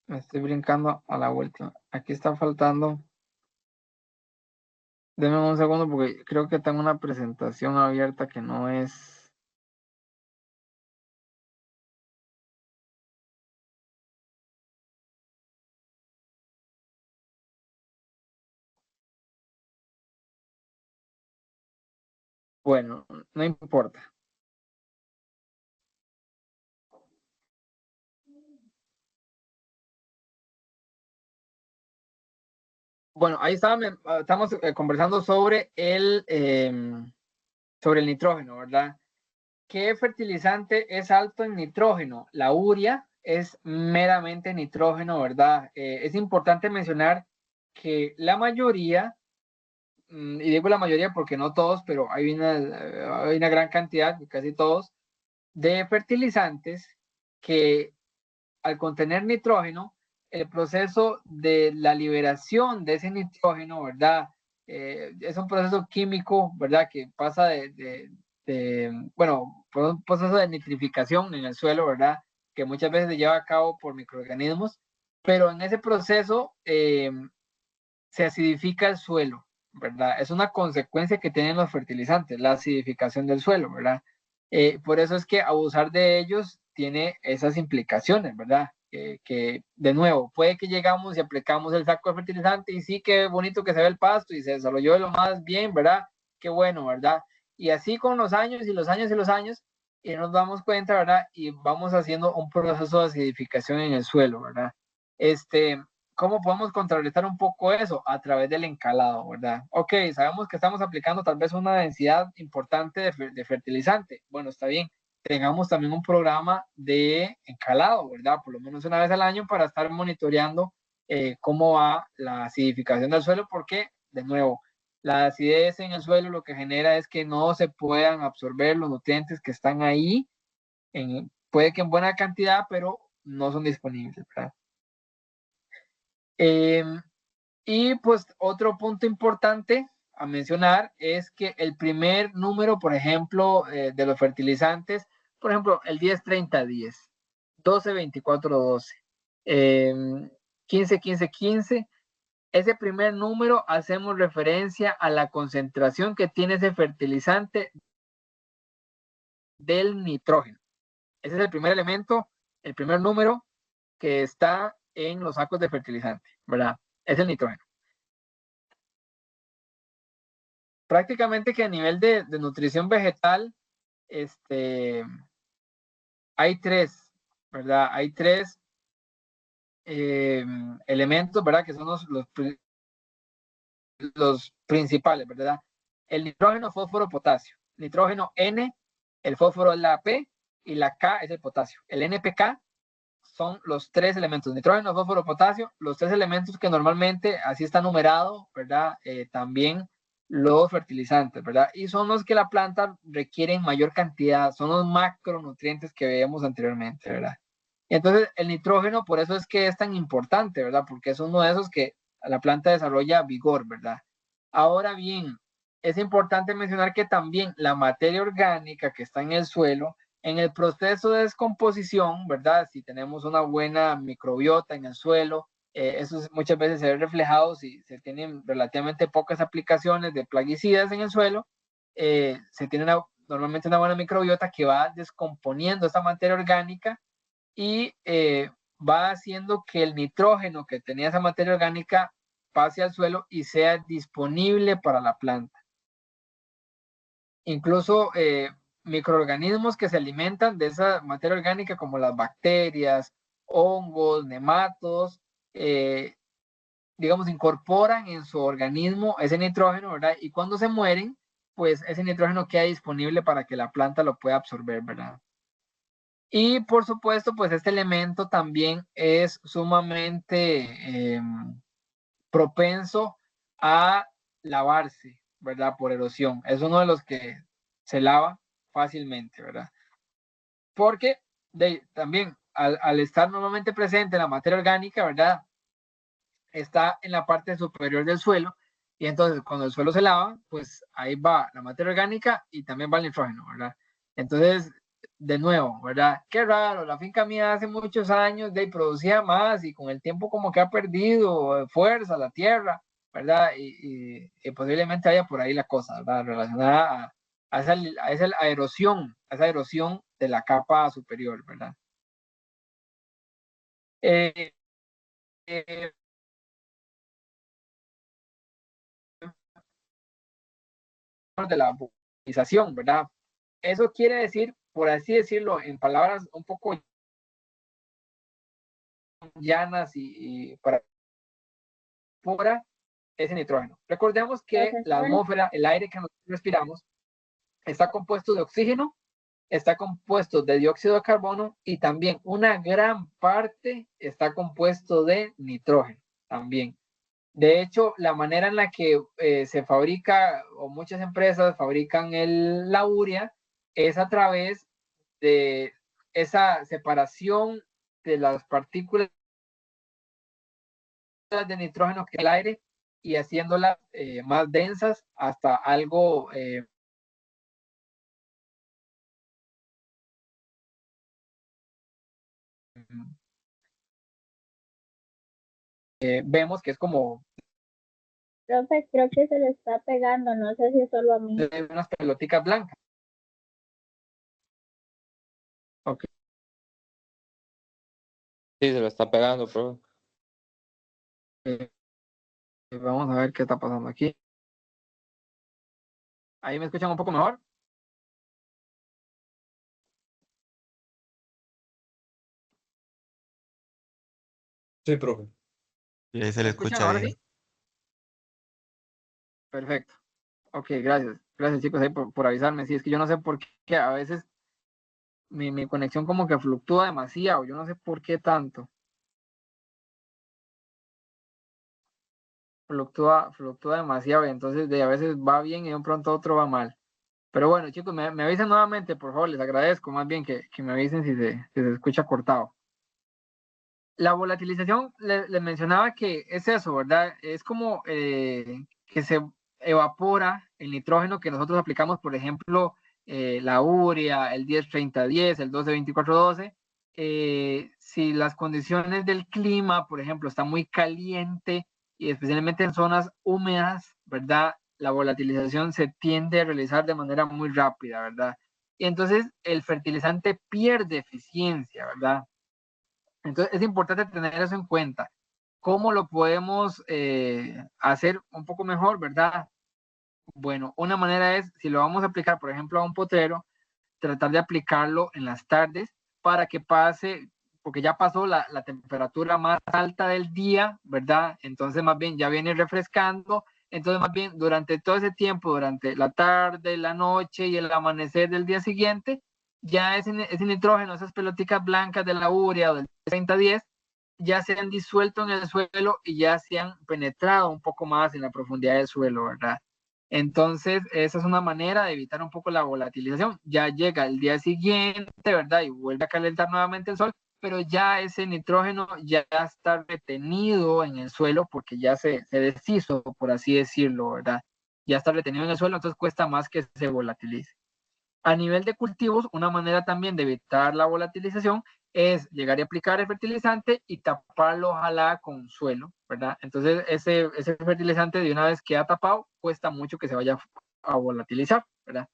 Me estoy brincando a la vuelta. Aquí está faltando. Denme un segundo porque creo que tengo una presentación abierta que no es. Bueno, no importa. Bueno, ahí estamos conversando sobre sobre el nitrógeno, ¿verdad? ¿Qué fertilizante es alto en nitrógeno? La urea es meramente nitrógeno, ¿verdad? Es importante mencionar que la mayoría, y digo la mayoría porque no todos, pero hay una gran cantidad, casi todos, de fertilizantes que al contener nitrógeno, el proceso de la liberación de ese nitrógeno, ¿verdad? Es un proceso químico, ¿verdad? Que pasa bueno, por un proceso de nitrificación en el suelo, ¿verdad? Que muchas veces se lleva a cabo por microorganismos, pero en ese proceso se acidifica el suelo, ¿verdad? Es una consecuencia que tienen los fertilizantes, la acidificación del suelo, ¿verdad? Por eso es que abusar de ellos tiene esas implicaciones, ¿verdad? Que de nuevo, puede que llegamos y aplicamos el saco de fertilizante y sí, qué bonito que se ve el pasto y se desarrolló de lo más bien, ¿verdad? Qué bueno, ¿verdad? Y así con los años y los años y los años, y nos damos cuenta, ¿verdad? Y vamos haciendo un proceso de acidificación en el suelo, ¿verdad? ¿Cómo podemos contrarrestar un poco eso? A través del encalado, ¿verdad? Ok, sabemos que estamos aplicando tal vez una densidad importante de fertilizante. Bueno, está bien. Tengamos también un programa de encalado, ¿verdad? Por lo menos una vez al año para estar monitoreando cómo va la acidificación del suelo, porque, de nuevo, la acidez en el suelo lo que genera es que no se puedan absorber los nutrientes que están ahí, puede que en buena cantidad, pero no son disponibles, ¿verdad? Y pues otro punto importante a mencionar es que el primer número, por ejemplo, de los fertilizantes, por ejemplo, el 10-30-10, 12-24-12, 15-15-15, ese primer número hacemos referencia a la concentración que tiene ese fertilizante del nitrógeno. Ese es el primer elemento, el primer número que está en los sacos de fertilizante, ¿verdad? Es el nitrógeno. Prácticamente que a nivel de nutrición vegetal, hay tres, ¿verdad? Hay tres elementos, ¿verdad? Que son los principales, ¿verdad? El nitrógeno, fósforo, potasio. Nitrógeno N, el fósforo es la P y la K es el potasio. El NPK son los tres elementos, nitrógeno, fósforo, potasio, los tres elementos que normalmente así está numerado, ¿verdad? También los fertilizantes, ¿verdad? Y son los que la planta requiere en mayor cantidad, son los macronutrientes que veíamos anteriormente, ¿verdad? Entonces, el nitrógeno, por eso es que es tan importante, ¿verdad? Porque es uno de esos que la planta desarrolla vigor, ¿verdad? Ahora bien, es importante mencionar que también la materia orgánica que está en el suelo, en el proceso de descomposición, ¿verdad? Si tenemos una buena microbiota en el suelo, eso muchas veces se ve reflejado si se tienen relativamente pocas aplicaciones de plaguicidas en el suelo, se tiene normalmente una buena microbiota que va descomponiendo esta materia orgánica y va haciendo que el nitrógeno que tenía esa materia orgánica pase al suelo y sea disponible para la planta. Incluso microorganismos que se alimentan de esa materia orgánica como las bacterias, hongos, nematos, digamos, incorporan en su organismo ese nitrógeno, ¿verdad? Y cuando se mueren, pues ese nitrógeno queda disponible para que la planta lo pueda absorber, ¿verdad? Y por supuesto, pues este elemento también es sumamente propenso a lavarse, ¿verdad? Por erosión. Es uno de los que se lava fácilmente, ¿verdad? Porque también al estar normalmente presente en la materia orgánica, ¿verdad? Está en la parte superior del suelo y entonces cuando el suelo se lava, pues ahí va la materia orgánica y también va el nitrógeno, ¿verdad? Entonces, de nuevo, ¿verdad? Qué raro, la finca mía hace muchos años producía más y con el tiempo como que ha perdido fuerza la tierra, ¿verdad? Y posiblemente haya por ahí la cosa, ¿verdad? Relacionada a esa erosión de la capa superior, ¿verdad? Eh, eh, de la bulanización, ¿verdad? Eso quiere decir, por así decirlo, en palabras un poco llanas y para fuera, ese nitrógeno. Recordemos que la atmósfera, el aire que nosotros respiramos, está compuesto de oxígeno, está compuesto de dióxido de carbono y también una gran parte está compuesto de nitrógeno también. De hecho, la manera en la que se fabrica, o muchas empresas fabrican la urea, es a través de esa separación de las partículas de nitrógeno que el aire y haciéndolas más densas hasta algo vemos que es como Profe, creo que se le está pegando, no sé si es solo a mí. unas pelotitas blancas. Ok. Sí, se lo está pegando, profe. Vamos a ver qué está pasando aquí. ¿Ahí me escuchan un poco mejor? Sí, profe. Y ahí se le ¿Me escuchan escucha ahora bien. sí? Perfecto. Ok, gracias. Gracias, chicos, ahí por avisarme. Sí, es que yo no sé por qué a veces mi conexión como que fluctúa demasiado. Yo no sé por qué tanto. Fluctúa demasiado y entonces a veces va bien y de un pronto a otro va mal. Pero bueno, chicos, me avisan nuevamente, por favor, les agradezco más bien que me avisen si se escucha cortado. La volatilización, les mencionaba que es eso, ¿verdad? Es como que se evapora el nitrógeno que nosotros aplicamos, por ejemplo, la urea, el 10-30-10, el 12-24-12. Si las condiciones del clima, por ejemplo, está muy caliente y especialmente en zonas húmedas, ¿verdad? La volatilización se tiende a realizar de manera muy rápida, ¿verdad? Y entonces el fertilizante pierde eficiencia, ¿verdad? Entonces es importante tener eso en cuenta. ¿Cómo lo podemos hacer un poco mejor, verdad? Bueno, una manera es, si lo vamos a aplicar, por ejemplo, a un potrero, tratar de aplicarlo en las tardes para que pase, porque ya pasó la temperatura más alta del día, ¿verdad? Entonces más bien ya viene refrescando. Entonces más bien durante todo ese tiempo, durante la tarde, la noche y el amanecer del día siguiente, ya ese nitrógeno, esas pelotitas blancas de la urea o del 30-10, ya se han disuelto en el suelo y ya se han penetrado un poco más en la profundidad del suelo, ¿verdad? Entonces, esa es una manera de evitar un poco la volatilización. Ya llega el día siguiente, ¿verdad? Y vuelve a calentar nuevamente el sol, pero ya ese nitrógeno ya está retenido en el suelo porque ya se deshizo, por así decirlo, ¿verdad? Ya está retenido en el suelo, entonces cuesta más que se volatilice. A nivel de cultivos, una manera también de evitar la volatilización es llegar y aplicar el fertilizante y taparlo, ojalá, con suelo, ¿verdad? Entonces, ese fertilizante de una vez que ha tapado, cuesta mucho que se vaya a volatilizar, ¿verdad?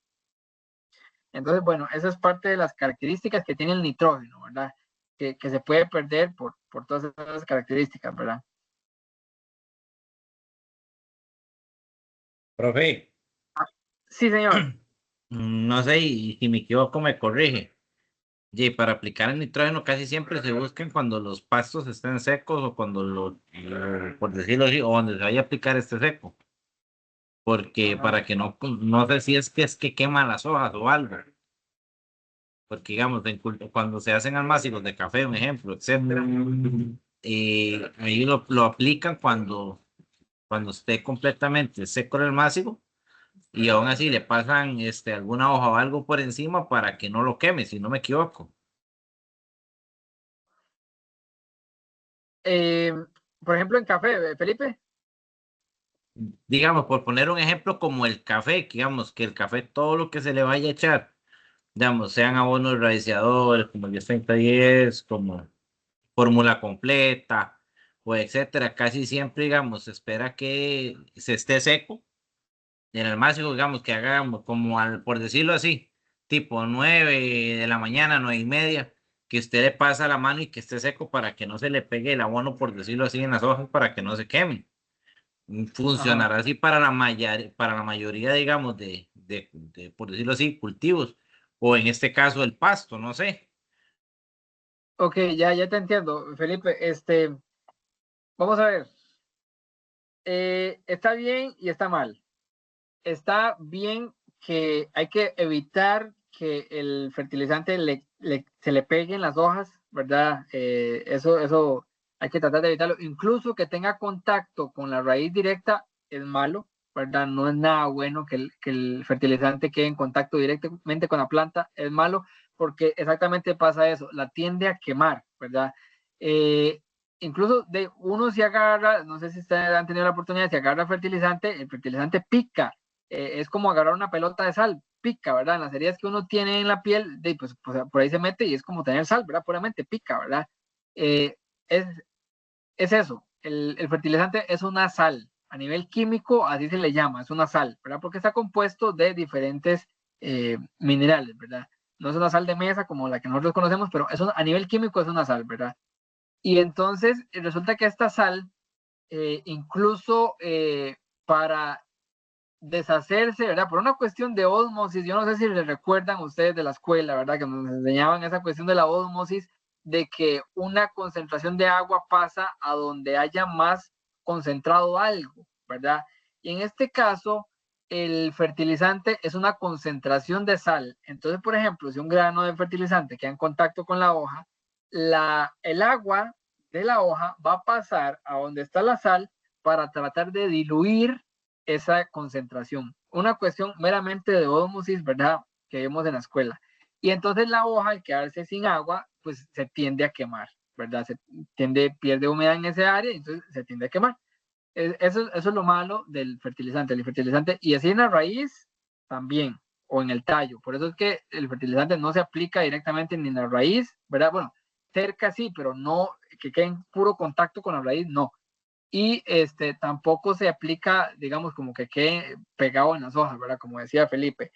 Entonces, bueno, esa es parte de las características que tiene el nitrógeno, ¿verdad? Que se puede perder por todas esas características, ¿verdad? Profe, Sí, señor. no sé, y si me equivoco me corrige. Y para aplicar el nitrógeno casi siempre se buscan cuando los pastos estén secos o cuando por decirlo así, o donde se vaya a aplicar este seco. porque para que no sé si es que queman las hojas o algo, porque digamos, cuando se hacen almácigos de café, un ejemplo, etcétera, ahí lo aplican cuando esté completamente seco el almácigo, y aún así le pasan alguna hoja o algo por encima para que no lo queme, si no me equivoco. Por ejemplo, en café, Felipe. Digamos, por poner un ejemplo como el café, digamos que el café, todo lo que se le vaya a echar, digamos, sean abonos radiadores, como el 10-30-10, como fórmula completa, o etcétera, casi siempre, digamos, se espera que se esté seco. En el máximo, digamos, que hagamos como por decirlo así, tipo 9 de la mañana, 9:30, que usted le pasa la mano y que esté seco para que no se le pegue el abono, por decirlo así, en las hojas para que no se quemen. Funcionará así para la mayoría, digamos, por decirlo así, cultivos, o en este caso el pasto, no sé. Ok, ya te entiendo, Felipe. Vamos a ver. Está bien y está mal. Está bien que hay que evitar que el fertilizante se le pegue en las hojas, ¿verdad? Eso hay que tratar de evitarlo. Incluso que tenga contacto con la raíz directa es malo, ¿verdad? No es nada bueno que el fertilizante quede en contacto directamente con la planta, es malo porque exactamente pasa eso, la tiende a quemar, ¿verdad? Incluso uno si agarra, no sé si ustedes han tenido la oportunidad, si agarra fertilizante, el fertilizante pica, es como agarrar una pelota de sal, pica, ¿verdad? En las heridas que uno tiene en la piel, pues por ahí se mete y es como tener sal, ¿verdad? Puramente pica, ¿verdad? Eh, es, es eso, el fertilizante es una sal, a nivel químico así se le llama, es una sal, ¿verdad? Porque está compuesto de diferentes minerales, ¿verdad? No es una sal de mesa como la que nosotros conocemos, pero a nivel químico es una sal, ¿verdad? Y entonces resulta que esta sal, incluso para deshacerse, ¿verdad? Por una cuestión de ósmosis, yo no sé si les recuerdan ustedes de la escuela, ¿verdad? Que nos enseñaban esa cuestión de la ósmosis, de que una concentración de agua pasa a donde haya más concentrado algo, ¿verdad? Y en este caso, el fertilizante es una concentración de sal. Entonces, por ejemplo, si un grano de fertilizante queda en contacto con la hoja, el agua de la hoja va a pasar a donde está la sal para tratar de diluir esa concentración. Una cuestión meramente de ósmosis, ¿verdad? Que vemos en la escuela. Y entonces la hoja, al quedarse sin agua, pues se tiende a quemar, ¿verdad? Pierde humedad en ese área y entonces se tiende a quemar. Eso es lo malo del fertilizante. El fertilizante, y así en la raíz también, o en el tallo. Por eso es que el fertilizante no se aplica directamente ni en la raíz, ¿verdad? Bueno, cerca sí, pero no que quede en puro contacto con la raíz, no. Y tampoco se aplica, digamos, como que quede pegado en las hojas, ¿verdad? Como decía Felipe.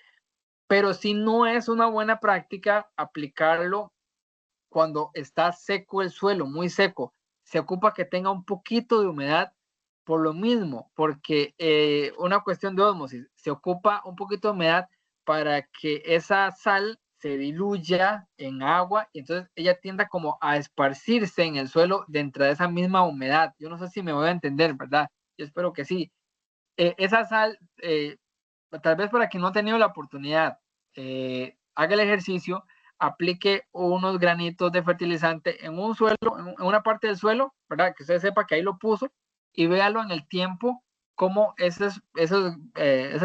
Pero sí no es una buena práctica aplicarlo cuando está seco el suelo, muy seco. Se ocupa que tenga un poquito de humedad por lo mismo, porque una cuestión de ósmosis, se ocupa un poquito de humedad para que esa sal se diluya en agua y entonces ella tienda como a esparcirse en el suelo dentro de esa misma humedad. Yo no sé si me voy a entender, ¿verdad? Yo espero que sí. Esa sal, tal vez para quien no ha tenido la oportunidad, haga el ejercicio, aplique unos granitos de fertilizante en un suelo, en una parte del suelo, ¿verdad? Que usted sepa que ahí lo puso y véalo en el tiempo cómo esas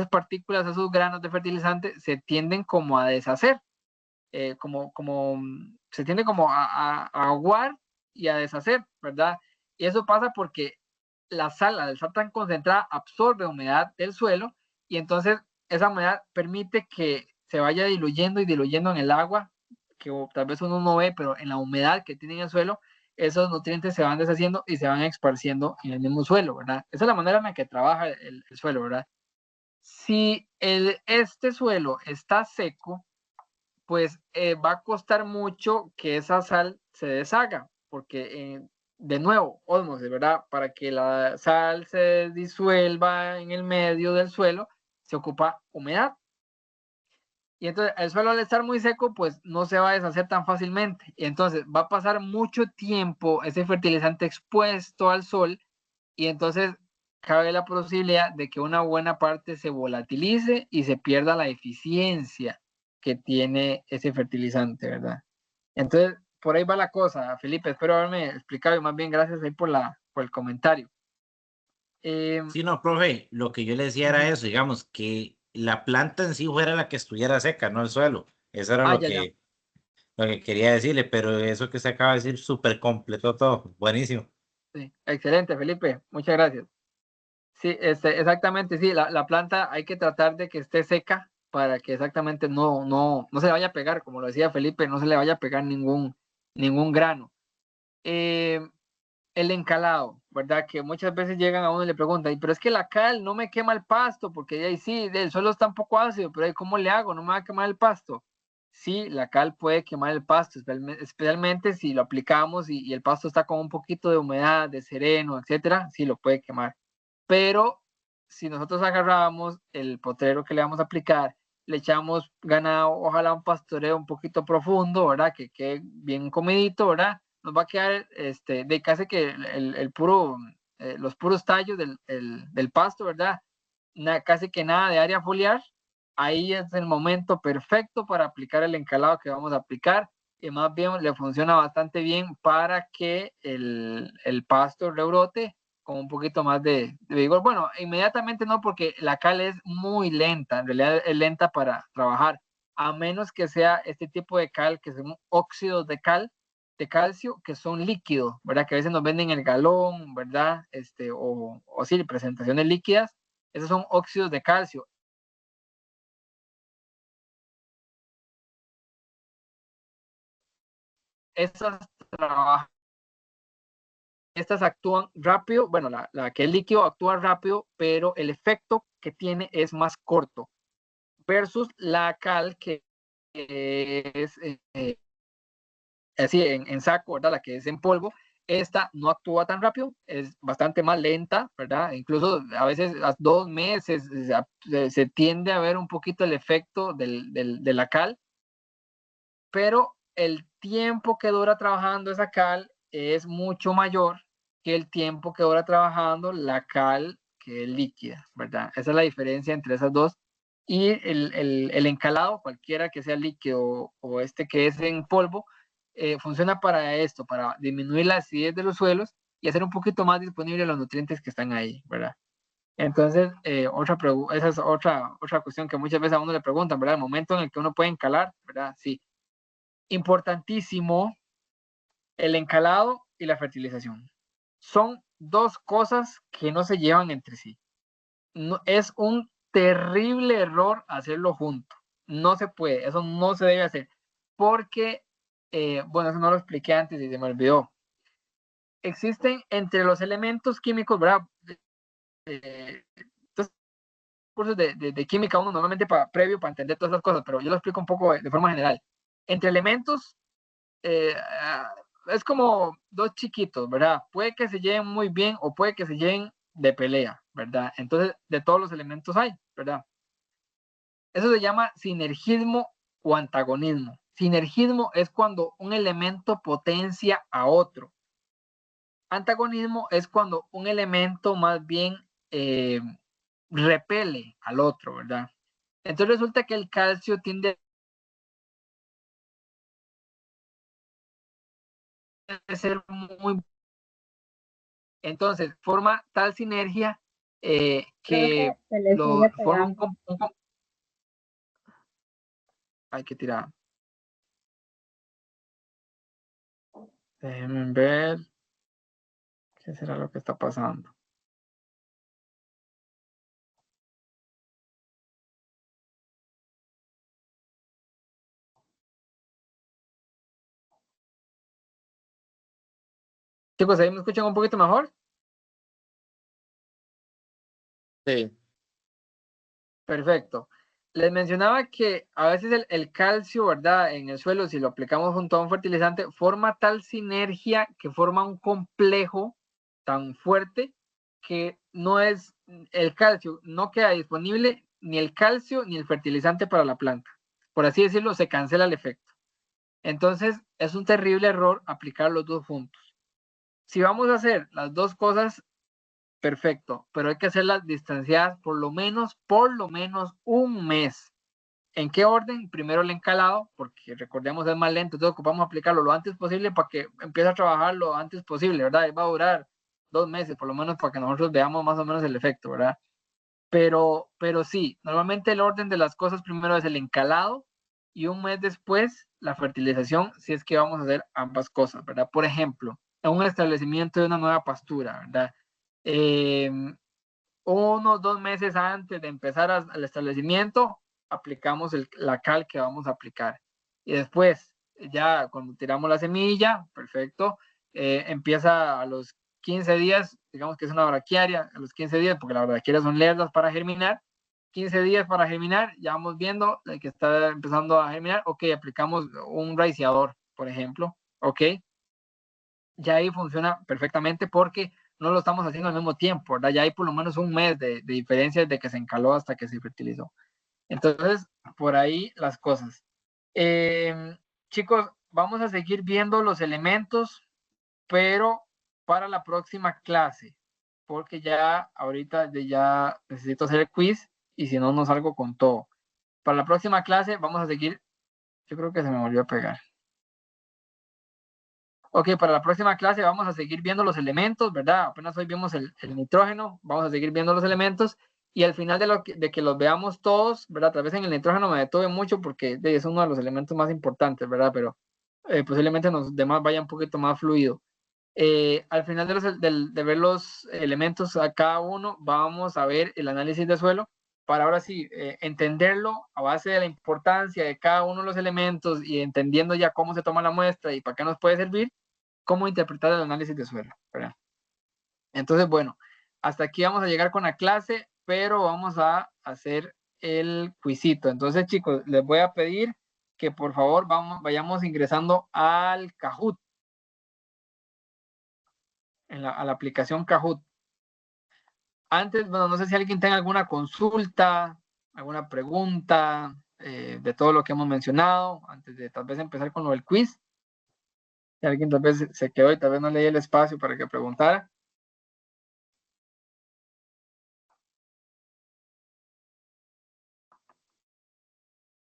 partículas, esos granos de fertilizante se tienden como a deshacer, se tiende como a aguar y a deshacer, ¿verdad? Y eso pasa porque la sal, al estar tan concentrada, absorbe humedad del suelo y entonces esa humedad permite que se vaya diluyendo y diluyendo en el agua, que tal vez uno no ve, pero en la humedad que tiene en el suelo, esos nutrientes se van deshaciendo y se van esparciendo en el mismo suelo, ¿verdad? Esa es la manera en la que trabaja el suelo, ¿verdad? Si este suelo está seco, pues va a costar mucho que esa sal se deshaga, porque de nuevo, ósmosis, ¿verdad? Para que la sal se disuelva en el medio del suelo, se ocupa humedad. Y entonces el suelo al estar muy seco, pues no se va a deshacer tan fácilmente. Y entonces va a pasar mucho tiempo ese fertilizante expuesto al sol y entonces cabe la posibilidad de que una buena parte se volatilice y se pierda la eficiencia que tiene ese fertilizante, ¿verdad? Entonces, por ahí va la cosa, Felipe. Espero haberme explicado y más bien gracias ahí por el comentario. Sí, no, profe, lo que yo le decía era eso, digamos, que la planta en sí fuera la que estuviera seca, no el suelo. Eso era Ya. lo que quería decirle, pero eso que se acaba de decir, súper completo todo, buenísimo. Sí, excelente, Felipe, muchas gracias. Sí, exactamente, sí, la planta hay que tratar de que esté seca para que exactamente no se le vaya a pegar, como lo decía Felipe, no se le vaya a pegar ningún grano. El encalado, ¿verdad? Que muchas veces llegan a uno y le preguntan, pero es que la cal no me quema el pasto, porque ahí sí, el suelo está un poco ácido, pero ahí ¿cómo le hago? ¿No me va a quemar el pasto? Sí, la cal puede quemar el pasto, especialmente si lo aplicamos y el pasto está con un poquito de humedad, de sereno, etcétera, sí lo puede quemar. Pero si nosotros agarramos el potrero que le vamos a aplicar, le echamos ganado, ojalá un pastoreo un poquito profundo, ¿verdad? Que quede bien comidito, ¿verdad? Nos va a quedar de casi que el puro, los puros tallos del pasto, ¿verdad? Casi que nada de área foliar. Ahí es el momento perfecto para aplicar el encalado que vamos a aplicar y más bien le funciona bastante bien para que el pasto rebrote con un poquito más de vigor. Bueno, inmediatamente no, porque la cal es muy lenta, en realidad es lenta para trabajar, a menos que sea este tipo de cal, que son óxidos de calcio, que son líquidos, ¿verdad? Que a veces nos venden el galón, ¿verdad? O sí, presentaciones líquidas, esos son óxidos de calcio. Estas trabajan. Estas actúan rápido, bueno, la que es líquido actúa rápido, pero el efecto que tiene es más corto, versus la cal que es así en saco, ¿verdad? La que es en polvo, esta no actúa tan rápido, es bastante más lenta, ¿verdad? Incluso a veces a 2 meses se tiende a ver un poquito el efecto de la cal, pero el tiempo que dura trabajando esa cal es mucho mayor que el tiempo que dura trabajando la cal que es líquida, ¿verdad? Esa es la diferencia entre esas dos. Y el encalado, cualquiera que sea líquido o este que es en polvo, funciona para esto, para disminuir la acidez de los suelos y hacer un poquito más disponibles los nutrientes que están ahí, ¿verdad? Entonces, esa es otra cuestión que muchas veces a uno le preguntan, ¿verdad? El momento en el que uno puede encalar, ¿verdad? Sí. Importantísimo, el encalado y la fertilización. Son dos cosas que no se llevan entre sí. No, es un terrible error hacerlo junto. No se puede, eso no se debe hacer. Porque, bueno, eso no lo expliqué antes y se me olvidó. Existen entre los elementos químicos, ¿verdad? Entonces, cursos de química uno normalmente previo para entender todas esas cosas, pero yo lo explico un poco de forma general. Entre elementos es como dos chiquitos, ¿verdad? Puede que se lleven muy bien o puede que se lleven de pelea, ¿verdad? Entonces, de todos los elementos hay, ¿verdad? Eso se llama sinergismo o antagonismo. Sinergismo es cuando un elemento potencia a otro. Antagonismo es cuando un elemento más bien repele al otro, ¿verdad? Entonces resulta que el calcio tiende a ser muy... Entonces forma tal sinergia que Se le sigue forma un... pegando. Hay que tirar. Déjenme ver qué será lo que está pasando. Chicos, ¿ahí me escuchan un poquito mejor? Sí. Perfecto. Les mencionaba que a veces el calcio, ¿verdad? En el suelo, si lo aplicamos junto a un fertilizante, forma tal sinergia que forma un complejo tan fuerte que no es el calcio, no queda disponible ni el calcio ni el fertilizante para la planta. Por así decirlo, se cancela el efecto. Entonces, es un terrible error aplicar los dos juntos. Si vamos a hacer las dos cosas perfecto, pero hay que hacerlas distanciadas por lo menos un mes. ¿En qué orden? Primero el encalado, porque recordemos es más lento, entonces ocupamos aplicarlo lo antes posible para que empiece a trabajar lo antes posible, ¿verdad? Y va a durar 2 meses, por lo menos para que nosotros veamos más o menos el efecto, ¿verdad? Pero sí, normalmente el orden de las cosas primero es el encalado y un mes después la fertilización, si es que vamos a hacer ambas cosas, ¿verdad? Por ejemplo, en un establecimiento de una nueva pastura, ¿verdad? 1 o 2 meses antes de empezar el establecimiento, aplicamos la cal que vamos a aplicar. Y después, ya cuando tiramos la semilla, perfecto, empieza a los 15 días, digamos que es una braquiaria, a los 15 días, porque las braquiarias son lerdas para germinar, 15 días para germinar, ya vamos viendo que está empezando a germinar, ok, aplicamos un raiciador, por ejemplo, ok, ya ahí funciona perfectamente porque no lo estamos haciendo al mismo tiempo, ¿verdad? Ya hay por lo menos un mes de diferencia desde que se encaló hasta que se fertilizó. Entonces, por ahí las cosas. Chicos, vamos a seguir viendo los elementos, pero para la próxima clase, porque ya ahorita ya necesito hacer el quiz y si no, no salgo con todo. Para la próxima clase vamos a seguir, yo creo que se me volvió a pegar. Ok, para la próxima clase vamos a seguir viendo los elementos, ¿verdad? Apenas hoy vimos el nitrógeno, vamos a seguir viendo los elementos y al final de que los veamos todos, ¿verdad? Tal vez en el nitrógeno me detuve mucho porque es uno de los elementos más importantes, ¿verdad? Pero posiblemente los demás vaya un poquito más fluido. Al final de ver los elementos a cada uno, vamos a ver el análisis de suelo para ahora sí entenderlo a base de la importancia de cada uno de los elementos y entendiendo ya cómo se toma la muestra y para qué nos puede servir, cómo interpretar el análisis de suelo, ¿verdad? Entonces, bueno, hasta aquí vamos a llegar con la clase, pero vamos a hacer el quizito. Entonces, chicos, les voy a pedir que por favor vayamos ingresando al Kahoot, a la aplicación Kahoot. Antes, bueno, no sé si alguien tenga alguna consulta, alguna pregunta de todo lo que hemos mencionado, antes de tal vez empezar con lo del quiz. Si alguien tal vez se quedó y tal vez no leí el espacio para que preguntara.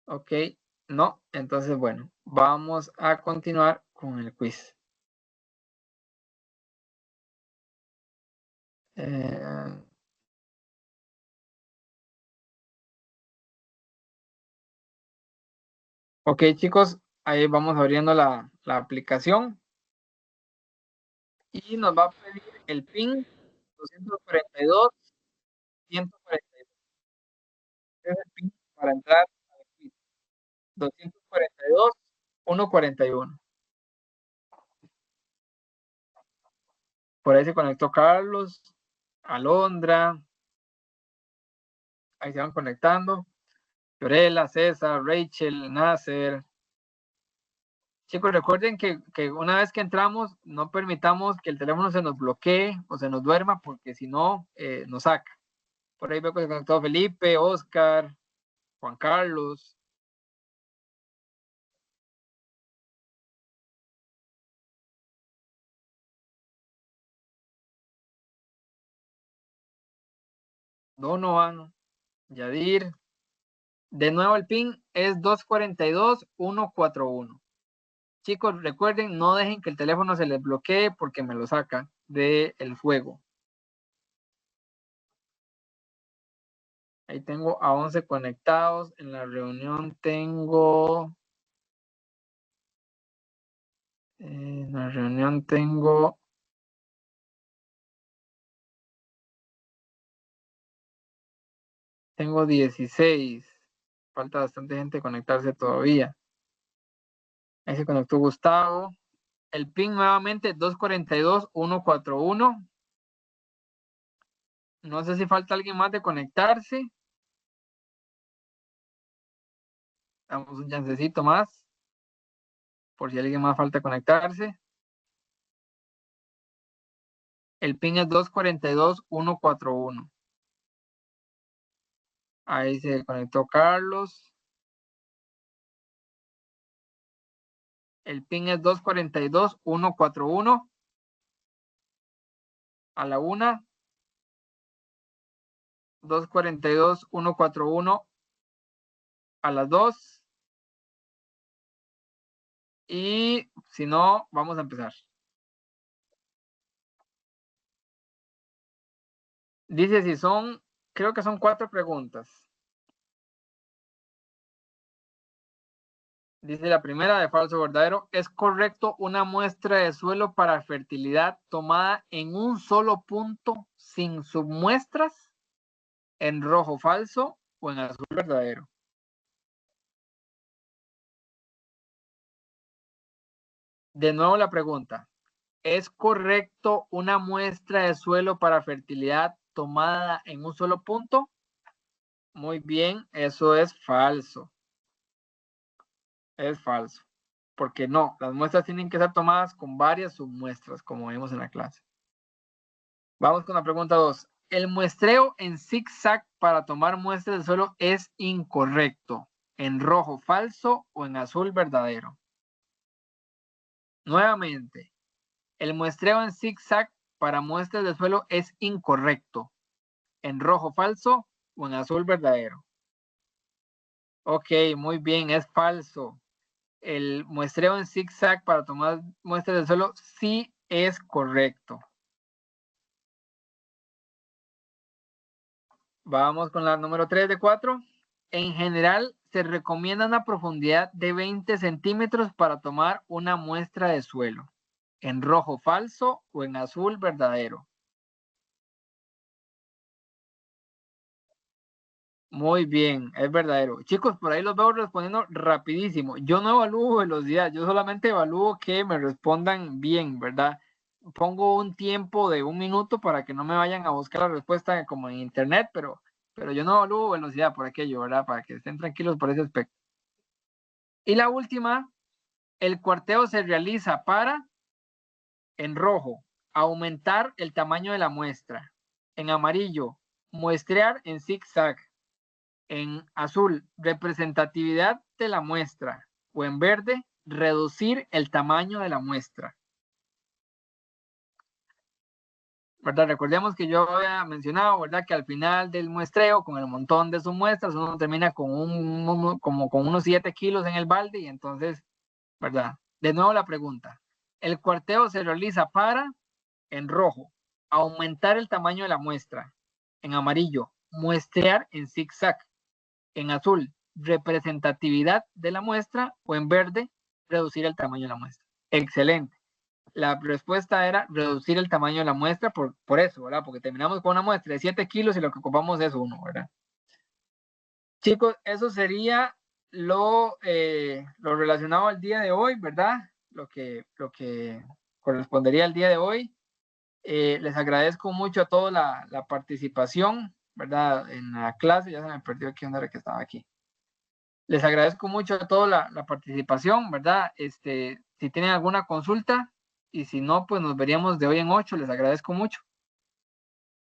Ok, no, entonces bueno, vamos a continuar con el quiz. Ok, chicos, ahí vamos abriendo la aplicación y nos va a pedir el PIN 242 142. Es el PIN para entrar al quiz. 242 141. Por ahí se conectó Carlos, Alondra, ahí se van conectando. Fiorella, César, Rachel, Nasser. Chicos, recuerden que una vez que entramos, no permitamos que el teléfono se nos bloquee o se nos duerma, porque si no, nos saca. Por ahí veo que se conectó Felipe, Oscar, Juan Carlos. Donovan, Yadir. De nuevo el PIN es 242 141. Chicos, recuerden, no dejen que el teléfono se les bloquee porque me lo saca del juego. Ahí tengo a 11 conectados. En la reunión tengo... En la reunión tengo... Tengo 16. Falta bastante gente conectarse todavía. Ahí se conectó Gustavo. El PIN nuevamente 242 141. No sé si falta alguien más de conectarse. Damos un chancecito más. Por si alguien más falta conectarse. El PIN es 242 141. Ahí se conectó Carlos. El PIN es 242 141. A la 1. 242, 141 a las 2. Y si no, vamos a empezar. Dice si son, creo que son 4 preguntas. Dice la primera de falso o verdadero. ¿Es correcto una muestra de suelo para fertilidad tomada en un solo punto sin submuestras? ¿En rojo falso o en azul verdadero? De nuevo la pregunta. ¿Es correcto una muestra de suelo para fertilidad tomada en un solo punto? Muy bien, eso es falso. Es falso. Porque no, las muestras tienen que ser tomadas con varias submuestras, como vimos en la clase. Vamos con la pregunta 2. El muestreo en zigzag para tomar muestras de suelo es incorrecto. ¿En rojo falso o en azul verdadero? Nuevamente, el muestreo en zigzag para muestras de suelo es incorrecto. ¿En rojo falso o en azul verdadero? Ok, muy bien, es falso. El muestreo en zigzag para tomar muestras de suelo sí es correcto. Vamos con la número 3 de 4. En general, se recomienda una profundidad de 20 centímetros para tomar una muestra de suelo. ¿En rojo falso o en azul verdadero? Muy bien, es verdadero. Chicos, por ahí los veo respondiendo rapidísimo. Yo no evalúo velocidad, yo solamente evalúo que me respondan bien, ¿verdad? Pongo un tiempo de 1 minuto para que no me vayan a buscar la respuesta como en internet, pero yo no evalúo velocidad por aquello, ¿verdad? Para que estén tranquilos por ese aspecto. Y la última, el cuarteo se realiza para, en rojo, aumentar el tamaño de la muestra. En amarillo, muestrear en zigzag. En azul, representatividad de la muestra. O en verde, reducir el tamaño de la muestra. ¿Verdad? Recordemos que yo había mencionado, ¿verdad? Que al final del muestreo, con el montón de sus muestras, uno termina con como con unos 7 kilos en el balde y entonces, ¿verdad? De nuevo la pregunta. El cuarteo se realiza para, en rojo, aumentar el tamaño de la muestra. En amarillo, muestrear en zigzag. En azul, representatividad de la muestra. O en verde, reducir el tamaño de la muestra. Excelente. La respuesta era reducir el tamaño de la muestra por eso, ¿verdad? Porque terminamos con una muestra de 7 kilos y lo que ocupamos es 1, ¿verdad? Chicos, eso sería lo relacionado al día de hoy, ¿verdad? Lo que correspondería al día de hoy. Les agradezco mucho a todos la participación, ¿verdad? En la clase, ya se me perdió aquí donde era que estaba aquí. Les agradezco mucho a todos la participación, ¿verdad? Si tienen alguna consulta, y si no, pues nos veríamos de hoy en 8. Les agradezco mucho.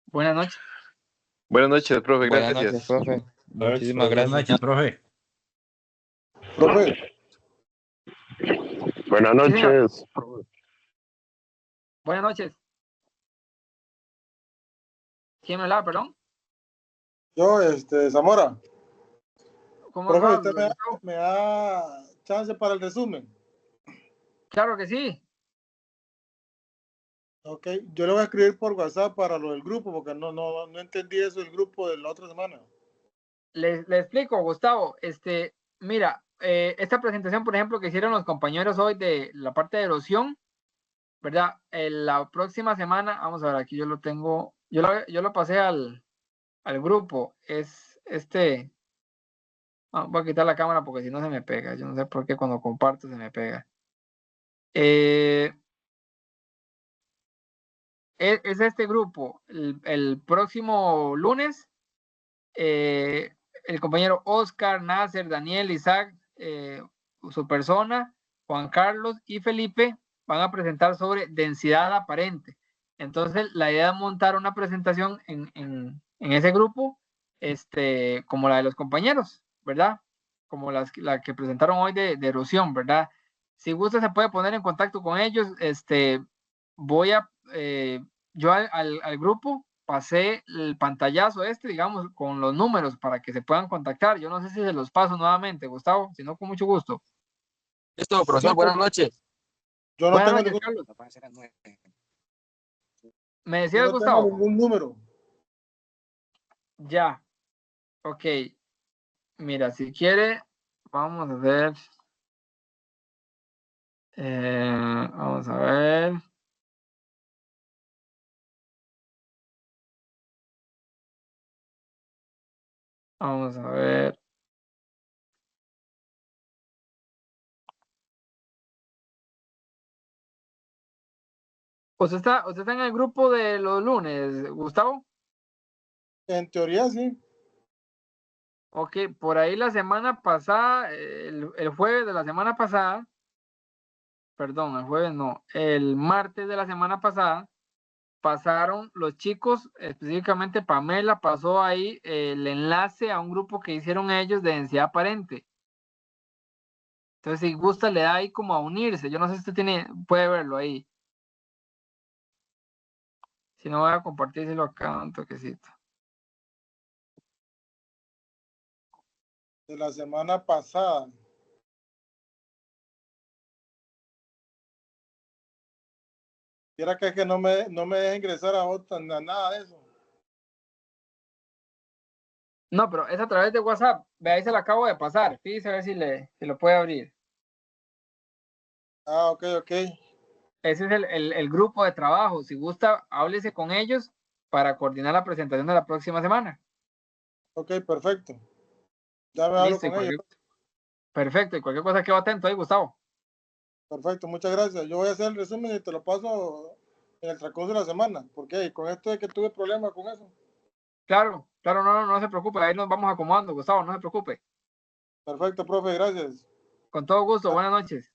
Buenas noches. Buenas noches, profe. Buenas Gracias. noches, profe. Muchísimas Buenas gracias. noches, profe. Profe, Buenas Sí, señor. noches. Buenas noches. ¿Quién me hablaba, perdón? yo, Zamora. ¿Cómo Profe, va? ¿usted me da chance para el resumen? Claro que sí. Ok, yo le voy a escribir por WhatsApp para lo del grupo, porque no entendí eso del grupo de la otra semana. Le explico, Gustavo. Mira, esta presentación, por ejemplo, que hicieron los compañeros hoy de la parte de erosión, ¿verdad? La próxima semana, vamos a ver, aquí yo lo tengo, yo lo pasé al grupo. Es voy a quitar la cámara porque si no se me pega. Yo no sé por qué cuando comparto se me pega. Es este grupo. El próximo lunes, el compañero Oscar, Nasser, Daniel, Isaac, su persona, Juan Carlos y Felipe van a presentar sobre densidad aparente. Entonces, la idea es montar una presentación en ese grupo, como la de los compañeros, ¿verdad? Como la que presentaron hoy de erosión, ¿verdad? Si gusta, se puede poner en contacto con ellos. Voy a, yo al grupo pasé el pantallazo digamos, con los números para que se puedan contactar. Yo no sé si se los paso nuevamente, Gustavo, si no, con mucho gusto. Listo, profesor, buenas noches. Yo no Buenas tengo noches, ningún, Carlos. Me yo decías, no tengo Gustavo. ningún número. Ya, ok. Mira, si quiere, vamos a ver. Vamos a ver. Vamos a ver. ¿Usted está en el grupo de los lunes, Gustavo? En teoría sí. Ok, por ahí la semana pasada, el jueves de la semana pasada, perdón, el jueves no, el martes de la semana pasada, pasaron los chicos, específicamente Pamela, pasó ahí el enlace a un grupo que hicieron ellos de densidad aparente. Entonces, si gusta, le da ahí como a unirse. Yo no sé si usted puede verlo ahí. Si no, voy a compartírselo acá un toquecito. De la semana pasada. Quiera que es que no me deje ingresar a otra, nada de eso. No, pero es a través de WhatsApp. Ve, ahí se lo acabo de pasar. Fíjese a ver si lo puede abrir. Ah, ok. Ese es el grupo de trabajo. Si gusta, háblese con ellos para coordinar la presentación de la próxima semana. Ok, perfecto. Ya me hablo Listo, con ellos. Perfecto, y cualquier cosa quedo atento ahí, Gustavo. Perfecto, muchas gracias. Yo voy a hacer el resumen y te lo paso en el transcurso de la semana. Porque con esto de que tuve problemas con eso. Claro, no se preocupe. Ahí nos vamos acomodando, Gustavo, no se preocupe. Perfecto, profe, gracias. Con todo gusto, buenas noches.